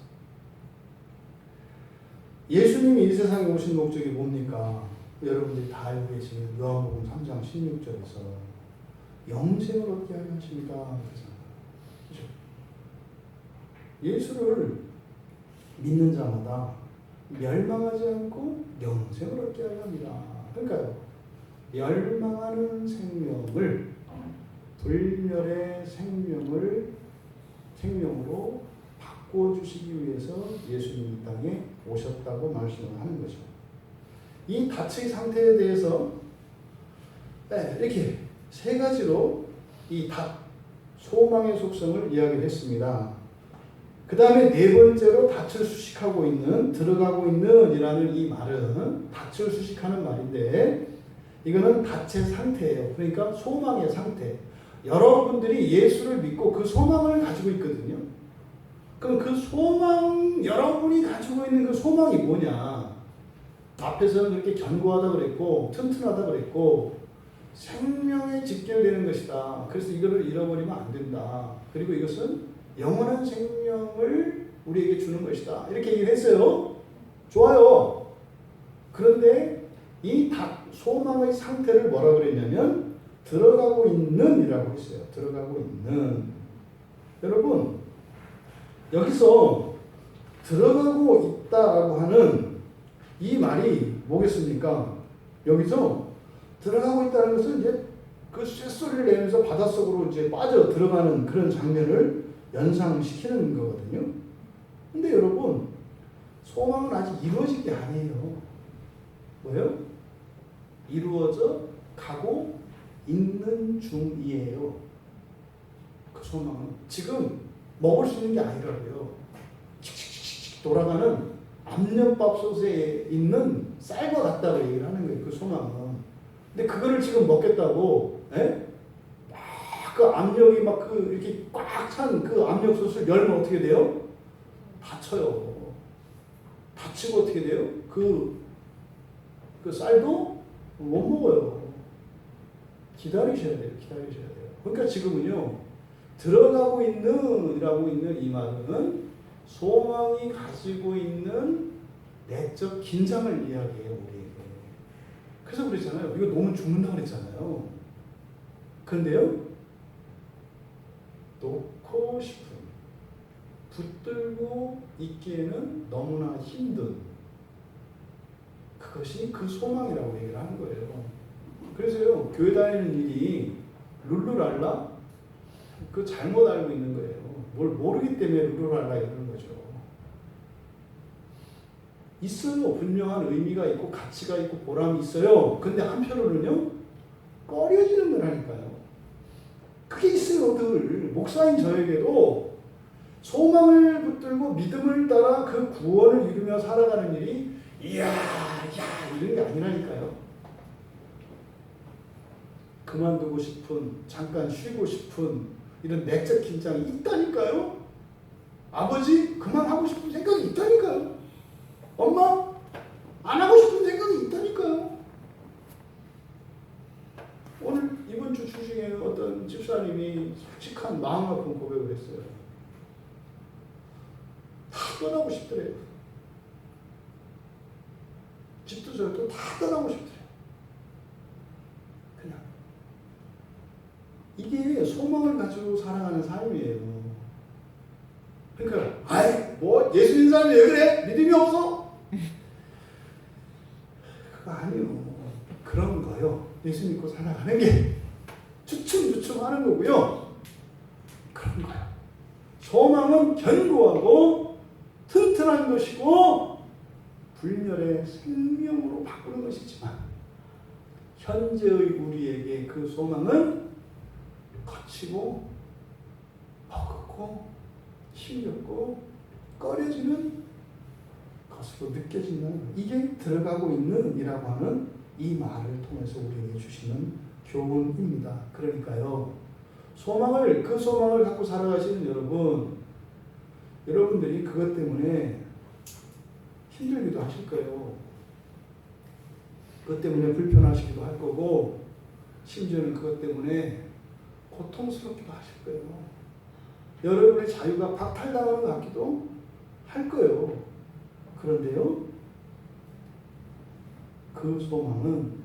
예수님이 이 세상에 오신 목적이 뭡니까? 여러분들이 다 알고 계시는 요한복음 3장 16절에서 영생을 얻게 하려 하십니다. 그렇죠? 예수를 믿는 자마다 멸망하지 않고 영생을 얻게 하려 합니다. 그러니까요. 멸망하는 생명을 불멸의 생명으로 바꿔주시기 위해서 예수님이 이 땅에 오셨다고 말씀을 하는 거죠. 이 닻의 상태에 대해서 이렇게 세 가지로 이 닻, 소망의 속성을 이야기를 했습니다. 그 다음에 네 번째로 닻을 수식하고 있는, 들어가고 있는 이라는 이 말은 닻을 수식하는 말인데 이거는 닻의 상태예요. 그러니까 소망의 상태. 여러분들이 예수를 믿고 그 소망을 가지고 있거든요. 그럼 그 소망, 여러분이 가지고 있는 그 소망이 뭐냐? 앞에서는 그렇게 견고하다 그랬고 튼튼하다 그랬고 생명에 직결되는 것이다. 그래서 이거를 잃어버리면 안 된다. 그리고 이것은 영원한 생명을 우리에게 주는 것이다. 이렇게 얘기를 했어요. 좋아요. 그런데 이 소망의 상태를 뭐라 그랬냐면 들어가고 있는 이라고 했어요. 들어가고 있는. 여러분 여기서 들어가고 있다라고 하는 이 말이 뭐겠습니까? 여기서 들어가고 있다는 것은 이제 그 쇳소리를 내면서 바닷속으로 이제 빠져 들어가는 그런 장면을 연상시키는 거거든요. 근데 여러분 소망은 아직 이루어진 게 아니에요. 뭐예요? 이루어져 가고 있는 중이에요. 그 소망은 지금 먹을 수 있는 게 아니라고요. 칙칙칙칙 돌아가는 압력밥솥에 있는 쌀과 같다고 얘기를 하는 거예요. 그 소망은. 근데 그거를 지금 먹겠다고, 그 압력이 막 이렇게 꽉 찬 그 압력솥을 열면 어떻게 돼요? 다쳐요. 다치고 어떻게 돼요? 그 쌀도 못 먹어요. 기다리셔야 돼요. 기다리셔야 돼요. 그러니까 지금은요, 들어가고 있는 이라고 있는 이 말은 소망이 가지고 있는 내적 긴장을 이야기해요, 우리에게. 그래서 그랬잖아요. 이거 놓으면 죽는다고 그랬잖아요. 그런데요, 놓고 싶은, 붙들고 있기에는 너무나 힘든 그것이 그 소망이라고 얘기를 하는 거예요. 그래서요, 교회 다니는 일이 룰루랄라? 그 잘못 알고 있는 거예요. 뭘 모르기 때문에 룰루랄라 이러는 거죠. 있어요. 분명한 의미가 있고 가치가 있고 보람이 있어요. 근데 한편으로는요, 꺼려지는 거라니까요. 그게 있어요, 늘. 목사인 저에게도 소망을 붙들고 믿음을 따라 그 구원을 이루며 살아가는 일이 이야 이런 게 아니라니까요. 그만두고 싶은, 잠깐 쉬고 싶은 이런 내적 긴장이 있다니까요. 아버지 그만하고 싶은 생각이 있다니까요. 엄마 안 하고 싶은 생각이 있다니까요. 오늘 이번 주 주중에 어떤 집사님이 솔직한 마음 아픈 고백을 했어요. 다 떠나고 싶더래요. 집도 저도 다 떠나고 싶더래요. 그냥 이게 소망을 가지고 살아가는 삶이에요. 그러니까 아이 뭐 예수 믿는 사람이 왜 그래? 믿음이 없어? 그거 아니요. 그런 거요. 예수 믿고 살아가는 게 주춤주춤 하는 거고요. 그런 거요. 소망은 견고하고 튼튼한 것이고 불멸의 생명으로 바꾸는 것이지만 현재의 우리에게 그 소망은 거치고 버겁고 힘겹고 꺼려지는 것으로 느껴진다는 것. 이게 들어가고 있는 이라고 하는 이 말을 통해서 우리에게 주시는 교훈입니다. 그러니까요. 그 소망을 갖고 살아가시는 여러분들이 그것 때문에 힘들기도 하실 거예요. 그것 때문에 불편하시기도 할 거고 심지어는 그것 때문에 고통스럽기도 하실 거예요. 여러분의 자유가 박탈당하는 것 같기도 할 거예요. 그런데요. 그 소망은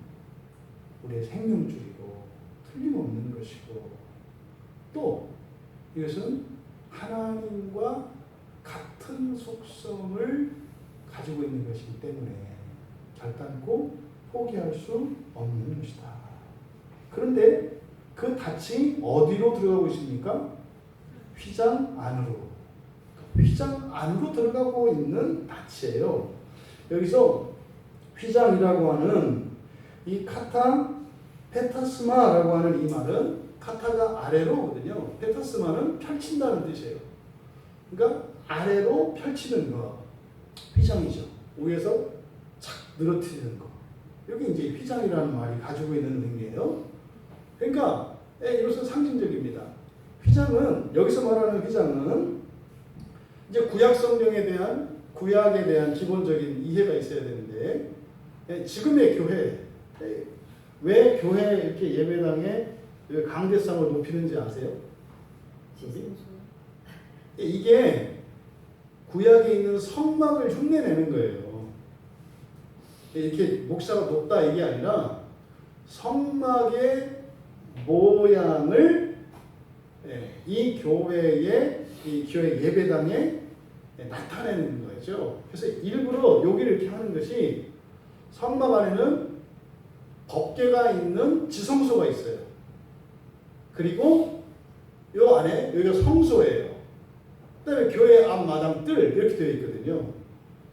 우리의 생명줄이고 틀림없는 것이고 또 이것은 하나님과 같은 속성을 가지고 있는 것이기 때문에 결단코 포기할 수 없는 것이다. 그런데 그 닻이 어디로 들어가고 있습니까? 휘장 안으로. 휘장 안으로 들어가고 있는 닻이에요. 여기서 휘장이라고 하는 이 카타 페타스마라고 하는 이 말은 카타가 아래로거든요. 페타스마는 펼친다는 뜻이에요. 그러니까 아래로 펼치는 거. 휘장이죠. 위에서 착 늘어뜨리는 거. 여기 이제 휘장이라는 말이 가지고 있는 의미예요. 그러니까 이것은 상징적입니다. 휘장은 여기서 말하는 휘장은 이제 구약에 대한 기본적인 이해가 있어야 되는데 지금의 교회 왜 교회 이렇게 예배당에 강대상을 높이는지 아세요? 이게 구약에 있는 성막을 흉내내는 거예요. 이렇게 목사가 높다 이게 아니라 성막의 모양을 이 교회 예배당에 나타내는 거죠. 그래서 일부러 여기를 이렇게 하는 것이 성막 안에는 법궤가 있는 지성소가 있어요. 그리고 요 안에 여기가 성소예요. 그다음에 교회 앞마당들 이렇게 되어 있거든요.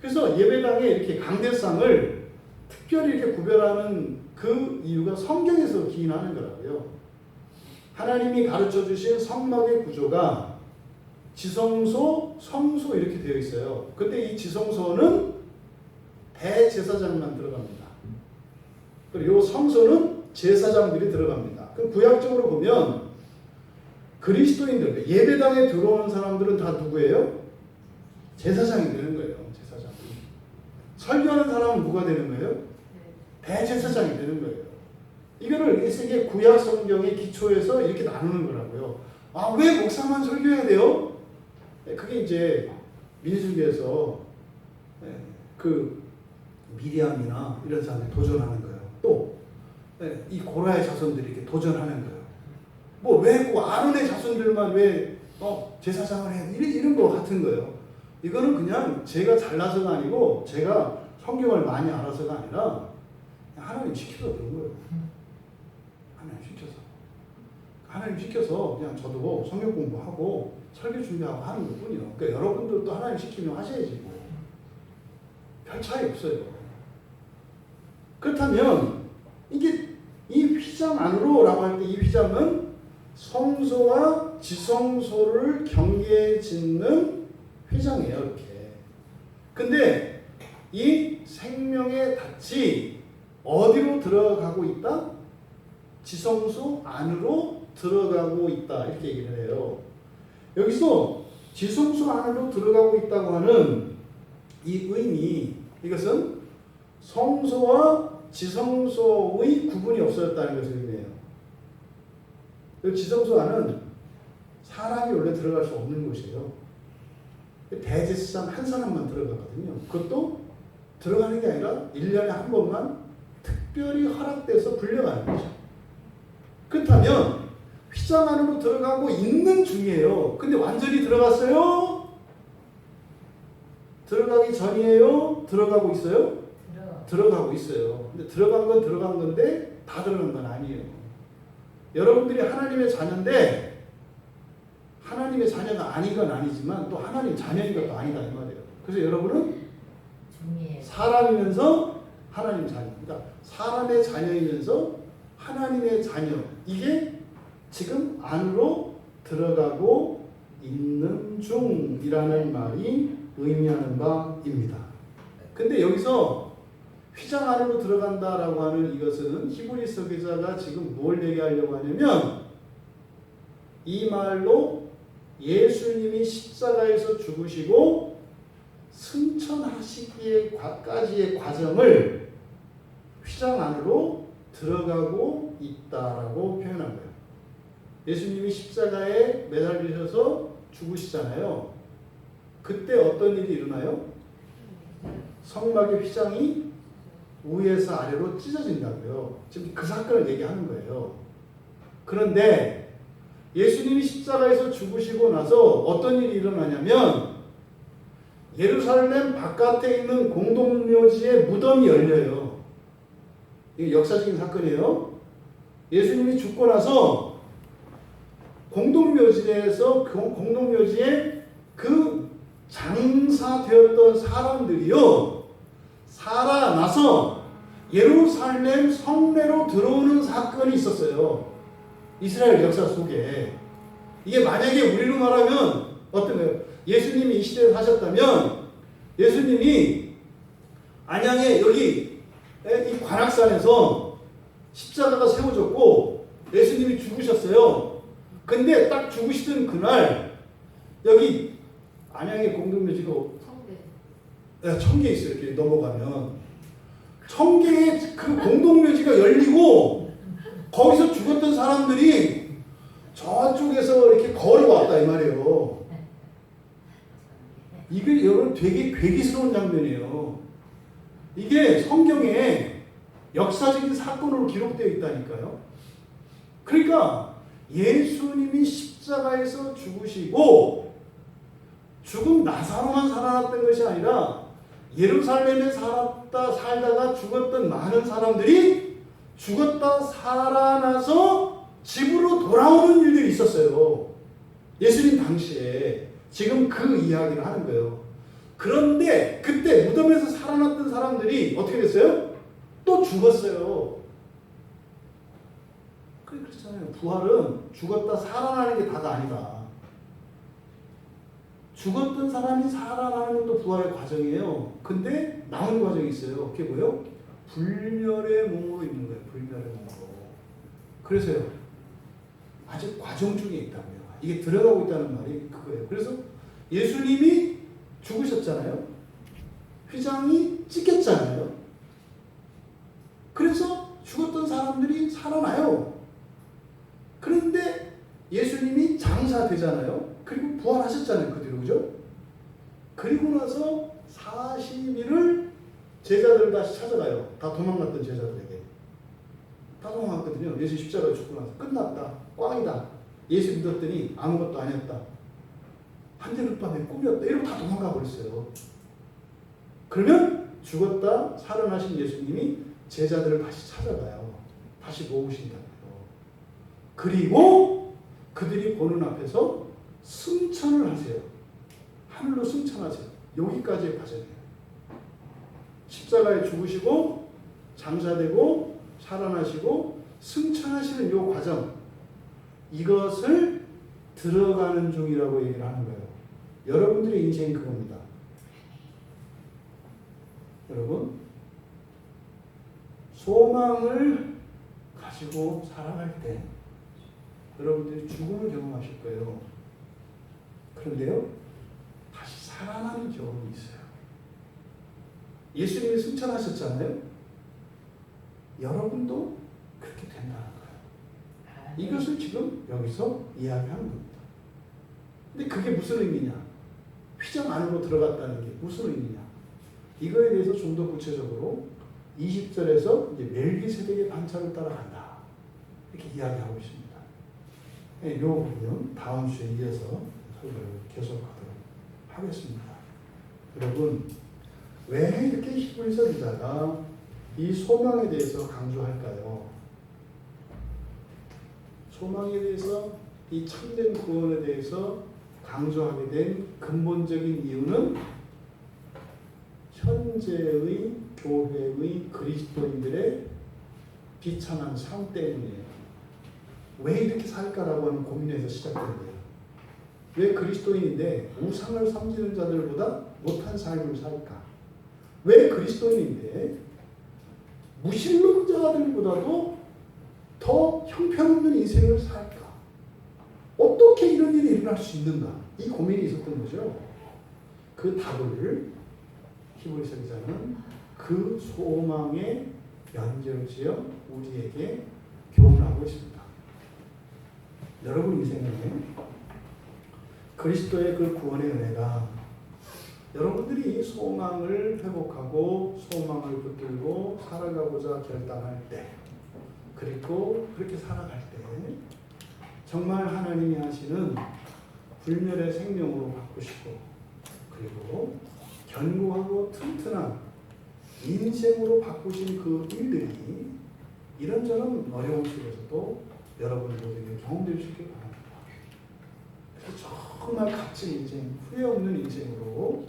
그래서 예배당에 이렇게 강대상을 특별히 이렇게 구별하는 그 이유가 성경에서 기인하는 거라고요. 하나님이 가르쳐 주신 성막의 구조가 지성소, 성소 이렇게 되어 있어요. 근데 이 지성소는 대제사장만 들어갑니다. 그리고 이 성소는 제사장들이 들어갑니다. 그럼 구약적으로 보면 그리스도인들, 예배당에 들어오는 사람들은 다 누구예요? 제사장이 되는 거예요. 제사장. 설교하는 사람은 누가 되는 거예요? 대제사장이 되는 거예요. 이거를 이게 구약 성경의 기초에서 이렇게 나누는 거라고요. 아, 왜 목사만 설교해야 돼요? 그게 이제 민수기에서 그 미리암이나 이런 사람들이 도전하는 거예요. 또 이 고라의 자손들이 이렇게 도전하는 거예요. 뭐 왜 그 아론의 자손들만 왜 제사장을 해? 이런 거 같은 거예요. 이거는 그냥 제가 잘나서가 아니고 제가 성경을 많이 알아서가 아니라 하나님 시켜서 그런 거예요. 하나님 시켜서 그냥 저도 성경 공부하고 설교 준비하고 하는 것뿐이요. 그러니까 여러분들도 하나님 시키면 하셔야지 뭐. 별 차이 없어요. 그렇다면 이게 이 휘장 안으로라고 할 때 이 휘장은 성소와 지성소를 경계에 짓는 휘장이에요. 이렇게. 근데 이 생명의 닻이 어디로 들어가고 있다? 지성소 안으로 들어가고 있다. 이렇게 얘기를 해요. 여기서 지성소 안으로 들어가고 있다고 하는 이 의미, 이것은 성소와 지성소의 구분이 없어졌다는 것을 의미해요. 지성소 안은 사람이 원래 들어갈 수 없는 곳이에요. 대제사장 한 사람만 들어가거든요. 그것도 들어가는 게 아니라 1년에 한 번만 특별히 허락돼서 불려가는 거죠. 그렇다면 휘장 안으로 들어가고 있는 중이에요. 근데 완전히 들어갔어요? 들어가기 전이에요? 들어가고 있어요? 들어가고 있어요. 근데 들어간 건 들어간 건데 다 들어간 건 아니에요. 여러분들이 하나님의 자녀인데 하나님의 자녀가 아닌 건 아니지만 또 하나님 자녀인 것도 아니다 이 말이에요. 그래서 여러분은 사람이면서 하나님 자녀. 그러니까 사람의 자녀이면서 하나님의 자녀. 이게 지금 안으로 들어가고 있는 중이라는 말이 의미하는 바입니다. 근데 여기서 휘장 안으로 들어간다라고 하는 이것은 히브리서 기자가 지금 뭘 얘기하려고 하냐면 이 말로 예수님이 십자가에서 죽으시고 승천하시기까지의 과정을 휘장 안으로 들어가고 있다라고 표현한 거예요. 예수님이 십자가에 매달리셔서 죽으시잖아요. 그때 어떤 일이 일어나요? 성막의 휘장이 위에서 아래로 찢어진다고요. 지금 그 사건을 얘기하는 거예요. 그런데 예수님이 십자가에서 죽으시고 나서 어떤 일이 일어나냐면 예루살렘 바깥에 있는 공동묘지의 무덤이 열려요. 이게 역사적인 사건이에요. 예수님이 죽고 나서 공동묘지에서 공동묘지에 그 장사되었던 사람들이요 살아나서 예루살렘 성내로 들어오는 사건이 있었어요. 이스라엘 역사 속에. 이게 만약에 우리로 말하면 어떤 거예요? 예수님이 이 시대에 사셨다면 예수님이 안양에 여기 이 관악산에서 십자가가 세워졌고 예수님이 죽으셨어요. 근데 딱 죽으시던 그날 여기 안양에 공동묘지가 청계 있어요. 이렇게 넘어가면 청계에 그 공동묘지가 열리고 거기서 죽었던 사람들이 저쪽에서 이렇게 걸어왔다 이 말이에요. 이게 여러분 되게 괴기스러운 장면이에요. 이게 성경에 역사적인 사건으로 기록되어 있다니까요. 그러니까 예수님이 십자가에서 죽으시고 죽은 나사로만 살아났던 것이 아니라 예루살렘에 살다가 죽었던 많은 사람들이 죽었다 살아나서 집으로 돌아오는 일들이 있었어요. 예수님 당시에. 지금 그 이야기를 하는 거예요. 그런데 그때 무덤에서 살아났던 사람들이 어떻게 됐어요? 또 죽었어요. 그렇잖아요. 부활은 죽었다 살아나는 게 다가 아니다. 죽었던 사람이 살아나는 것도 부활의 과정이에요. 근데 나오는 과정이 있어요. 그게 뭐예요? 불멸의 몸으로 있는 거예요. 불멸의 몸으로. 그래서요. 아직 과정 중에 있다고요. 이게 들어가고 있다는 말이 그거예요. 그래서 예수님이 죽으셨잖아요. 휘장이 찢겼잖아요. 그래서 죽었던 사람들이 살아나요. 그런데 예수님이 장사되잖아요. 그리고 부활하셨잖아요. 그 뒤로. 그죠? 그리고 나서 40일을 제자들 다시 찾아가요. 다 도망갔던 제자들에게. 다 도망갔거든요. 예수 십자가에 죽고 나서. 끝났다. 꽝이다. 예수 믿었더니 아무것도 아니었다. 한여름밤에 꿈이었다. 이러고 다 도망가 버렸어요. 그러면 죽었다 살아나신 예수님이 제자들을 다시 찾아가요. 다시 모으신다고요. 그리고 그들이 보는 앞에서 승천을 하세요. 하늘로 승천하세요. 여기까지의 과정이에요. 십자가에 죽으시고 장사되고 살아나시고 승천하시는 이 과정. 이것을 들어가는 중이라고 얘기를 하는 거예요. 여러분들의 인생이 그겁니다. 여러분, 소망을 가지고 살아갈 때 여러분들이 죽음을 경험하실 거예요. 그런데요, 다시 살아나는 경험이 있어요. 예수님이 승천하셨잖아요. 여러분도 그렇게 된다는 거예요. 이것을 지금 여기서 이야기하는 겁니다. 근데 그게 무슨 의미냐? 휘장 안으로 들어갔다는 게 무슨 의미냐? 이거에 대해서 좀 더 구체적으로 20절에서 이제 멜기세덱의 반차를 따라간다. 이렇게 이야기하고 있습니다. 이 부분은 다음 주에 이어서 설교를 계속하도록 하겠습니다. 여러분, 왜 이렇게 히브리서 기자가 이 소망에 대해서 강조할까요? 소망에 대해서, 이 참된 구원에 대해서 강조하게 된 근본적인 이유는 현재의 교회의 그리스도인들의 비참한 삶 때문이에요. 왜 이렇게 살까라고 하는 고민에서 시작된 거예요. 왜 그리스도인인데 우상을 섬기는 자들보다 못한 삶을 살까? 왜 그리스도인인데 무신론자들보다도 더 형편없는 인생을 살까? 어떻게 이런 일이 일어날 수 있는가? 이 고민이 있었던 거죠. 그 답을 히브리서 기자는 그 소망에 연결지어 우리에게 교훈하고 있습니다. 여러분 인생에 그리스도의 그 구원의 은혜가 여러분들이 소망을 회복하고 소망을 붙들고 살아가고자 결단할 때, 그리고 그렇게 살아갈 때 정말 하나님이 하시는 불멸의 생명으로 바꾸시고, 그리고 견고하고 튼튼한 인생으로 바꾸신 그 일들이 이런저런 어려움 속에서도 여러분들에게 경험되시길 바랍니다. 그래서 정말 값진 인생, 후회 없는 인생으로,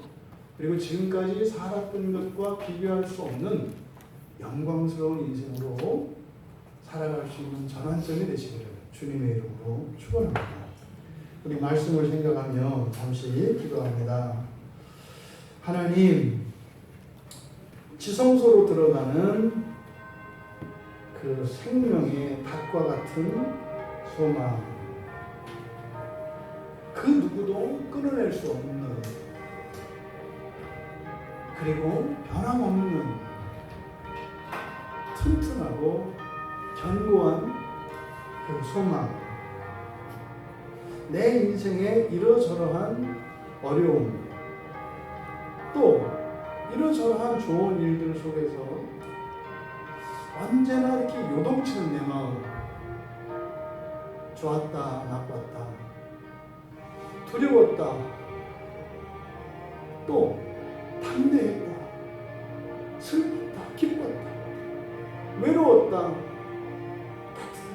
그리고 지금까지 살았던 것과 비교할 수 없는 영광스러운 인생으로 살아갈 수 있는 전환점이 되시기를 주님의 이름으로 축원합니다. 우리 말씀을 생각하며 잠시 기도합니다. 하나님, 지성소로 들어가는 그 생명의 닭과 같은 소망, 그 누구도 끊어낼 수 없는, 그리고 변함없는 튼튼하고 견고한 그 소망, 내 인생에 이러저러한 어려움, 또 이러저러한 좋은 일들 속에서 언제나 이렇게 요동치는 내 마음, 좋았다, 나빴다, 두려웠다, 또 담대했다, 슬펐다, 기뻤다, 외로웠다,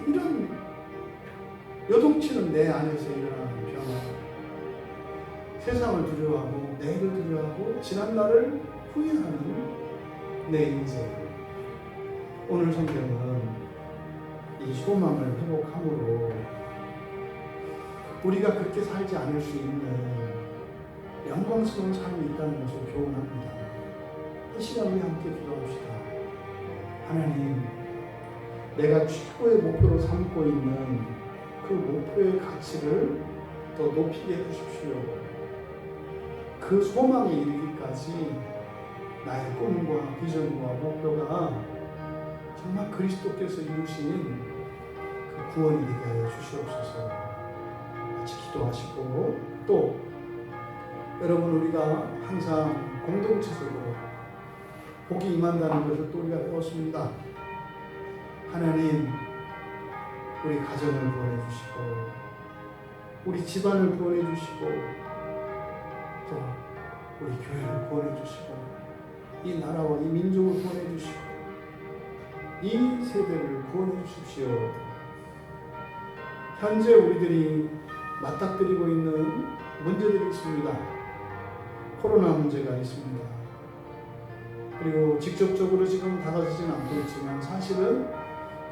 이런 요동치는 내 안에서 일어나는 변화, 세상을 두려워하고 내일을 두려워하고 지난날을 후회하는 내 인생. 오늘 성경은 이 소망을 회복함으로 우리가 그렇게 살지 않을 수 있는 영광스러운 삶이 있다는 것을 교훈합니다. 이 시간 우리 함께 기도합시다. 하나님, 내가 최고의 목표로 삼고 있는 그 목표의 가치를 더 높이게 해주십시오. 그 소망에 이르기까지 나의 꿈과 비전과 목표가 정말 그리스도께서 이루신 그 구원이 되게 하여 주시옵소서. 같이 기도하시고, 또 여러분, 우리가 항상 공동체적으로 복이 임한다는 것을 또 우리가 배웠습니다. 하나님, 우리 가정을 구원해 주시고, 우리 집안을 구원해 주시고, 또 우리 교회를 구원해 주시고, 이 나라와 이 민족을 구원해 주시고, 이 세대를 구원해 주십시오. 현재 우리들이 맞닥뜨리고 있는 문제들이 있습니다. 코로나 문제가 있습니다. 그리고 직접적으로 지금 다가서지는 않고 있지만 사실은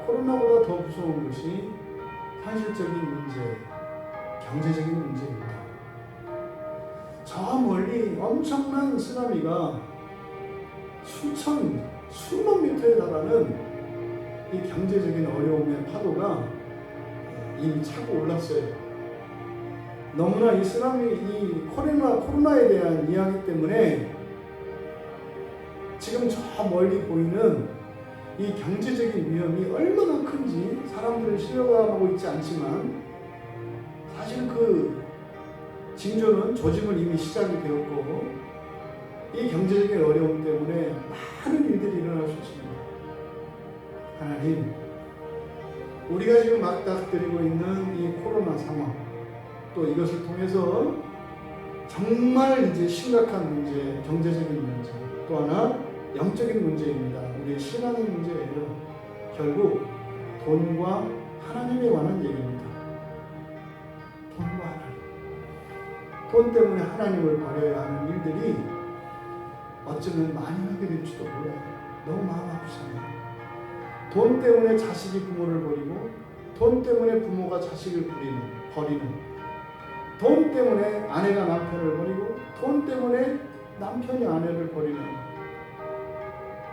코로나보다 더 무서운 것이 현실적인 문제, 경제적인 문제입니다. 저 멀리 엄청난 쓰나미가 수만 미터에 달하는 이 경제적인 어려움의 파도가 이미 차고 올랐어요. 너무나 이 쓰나미, 이 코로나에 대한 이야기 때문에 지금 저 멀리 보이는 이 경제적인 위험이 얼마나 큰지 사람들은 실감하고 있지 않지만 사실 그 징조는 조짐은 이미 시작이 되었고 이 경제적인 어려움 때문에 많은 일들이 일어날 수 있습니다. 하나님, 우리가 지금 맞닥뜨리고 있는 이 코로나 상황, 또 이것을 통해서 정말 이제 심각한 문제, 경제적인 문제, 또 하나 영적인 문제입니다. 우리의 신앙의 문제예요. 결국 돈과 하나님에 관한 얘기입니다. 돈과 하나님. 돈 때문에 하나님을 버려야 하는 일들이 어쩌면 많이 하게 될지도 몰라요. 너무 마음 아프잖아요. 돈 때문에 자식이 부모를 버리고, 돈 때문에 부모가 자식을 버리는, 돈 때문에 아내가 남편을 버리고, 돈 때문에 남편이 아내를 버리는,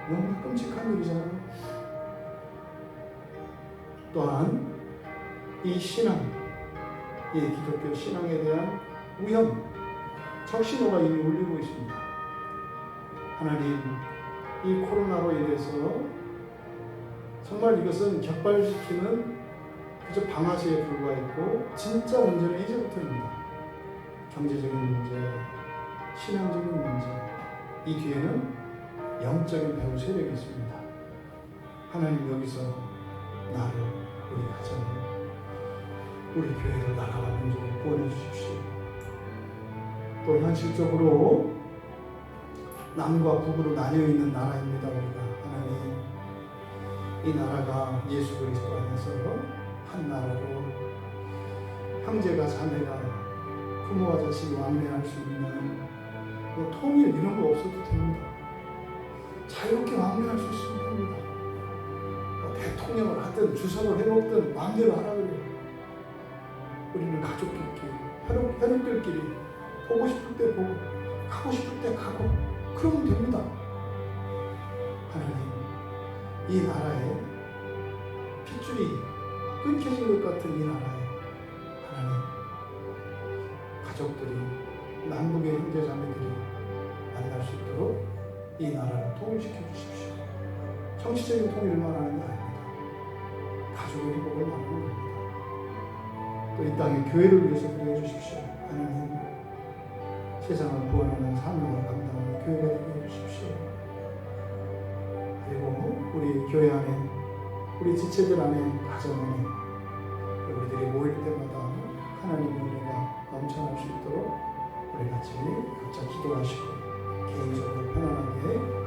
너무 끔찍한 일이잖아요. 또한 이 신앙, 이 기독교 신앙에 대한 위험, 적신호가 이미 울리고 있습니다. 하나님, 이 코로나로 인해서 정말 이것은 격발시키는 그저 방아쇠에 불과했고 진짜 문제는 이제부터입니다. 경제적인 문제, 신앙적인 문제, 이 뒤에는 영적인 배후 세력이 있습니다. 하나님, 여기서 나를, 우리 가정을, 우리 교회를, 나라와 민족을 구원해 주십시오. 또 현실적으로 남과 북으로 나뉘어 있는 나라입니다. 우리가 하나님, 이 나라가 예수 그리스도 안에서 한 나라로 형제가 자매가 부모와 자식이 왕래할 수 있는 뭐 통일 이런 거 없어도 됩니다. 자유롭게 왕래할 수 있으면 됩니다. 뭐 대통령을 하든 주석을 해먹든 마음대로 하라 그래요. 우리는 가족들끼리, 혈육들끼리 보고 싶을 때 보고, 가고 싶을 때 가고, 그러면 됩니다. 하나님, 이 나라에 핏줄이 끊겨진 것 같은 이 나라에 하나님, 가족들이, 남북의 형제자매들이 만날 수 있도록 이 나라를 통일시켜 주십시오. 정치적인 통일을 말하는 게 아닙니다. 가족의 행복을 말하는 겁니다. 또 이 땅의 교회를 위해서 기도해 주십시오. 하나님, 세상을 구원하는 사명을 감당하는 교회가 되게 해주십시오. 그리고 우리 교회 안에, 우리 지체들 안에, 가정 안에 우리들이 모일 때마다 하나님의 은혜가 넘쳐날 수 있도록 우리 같이 각자 기도하시고 개인적으로 편안하게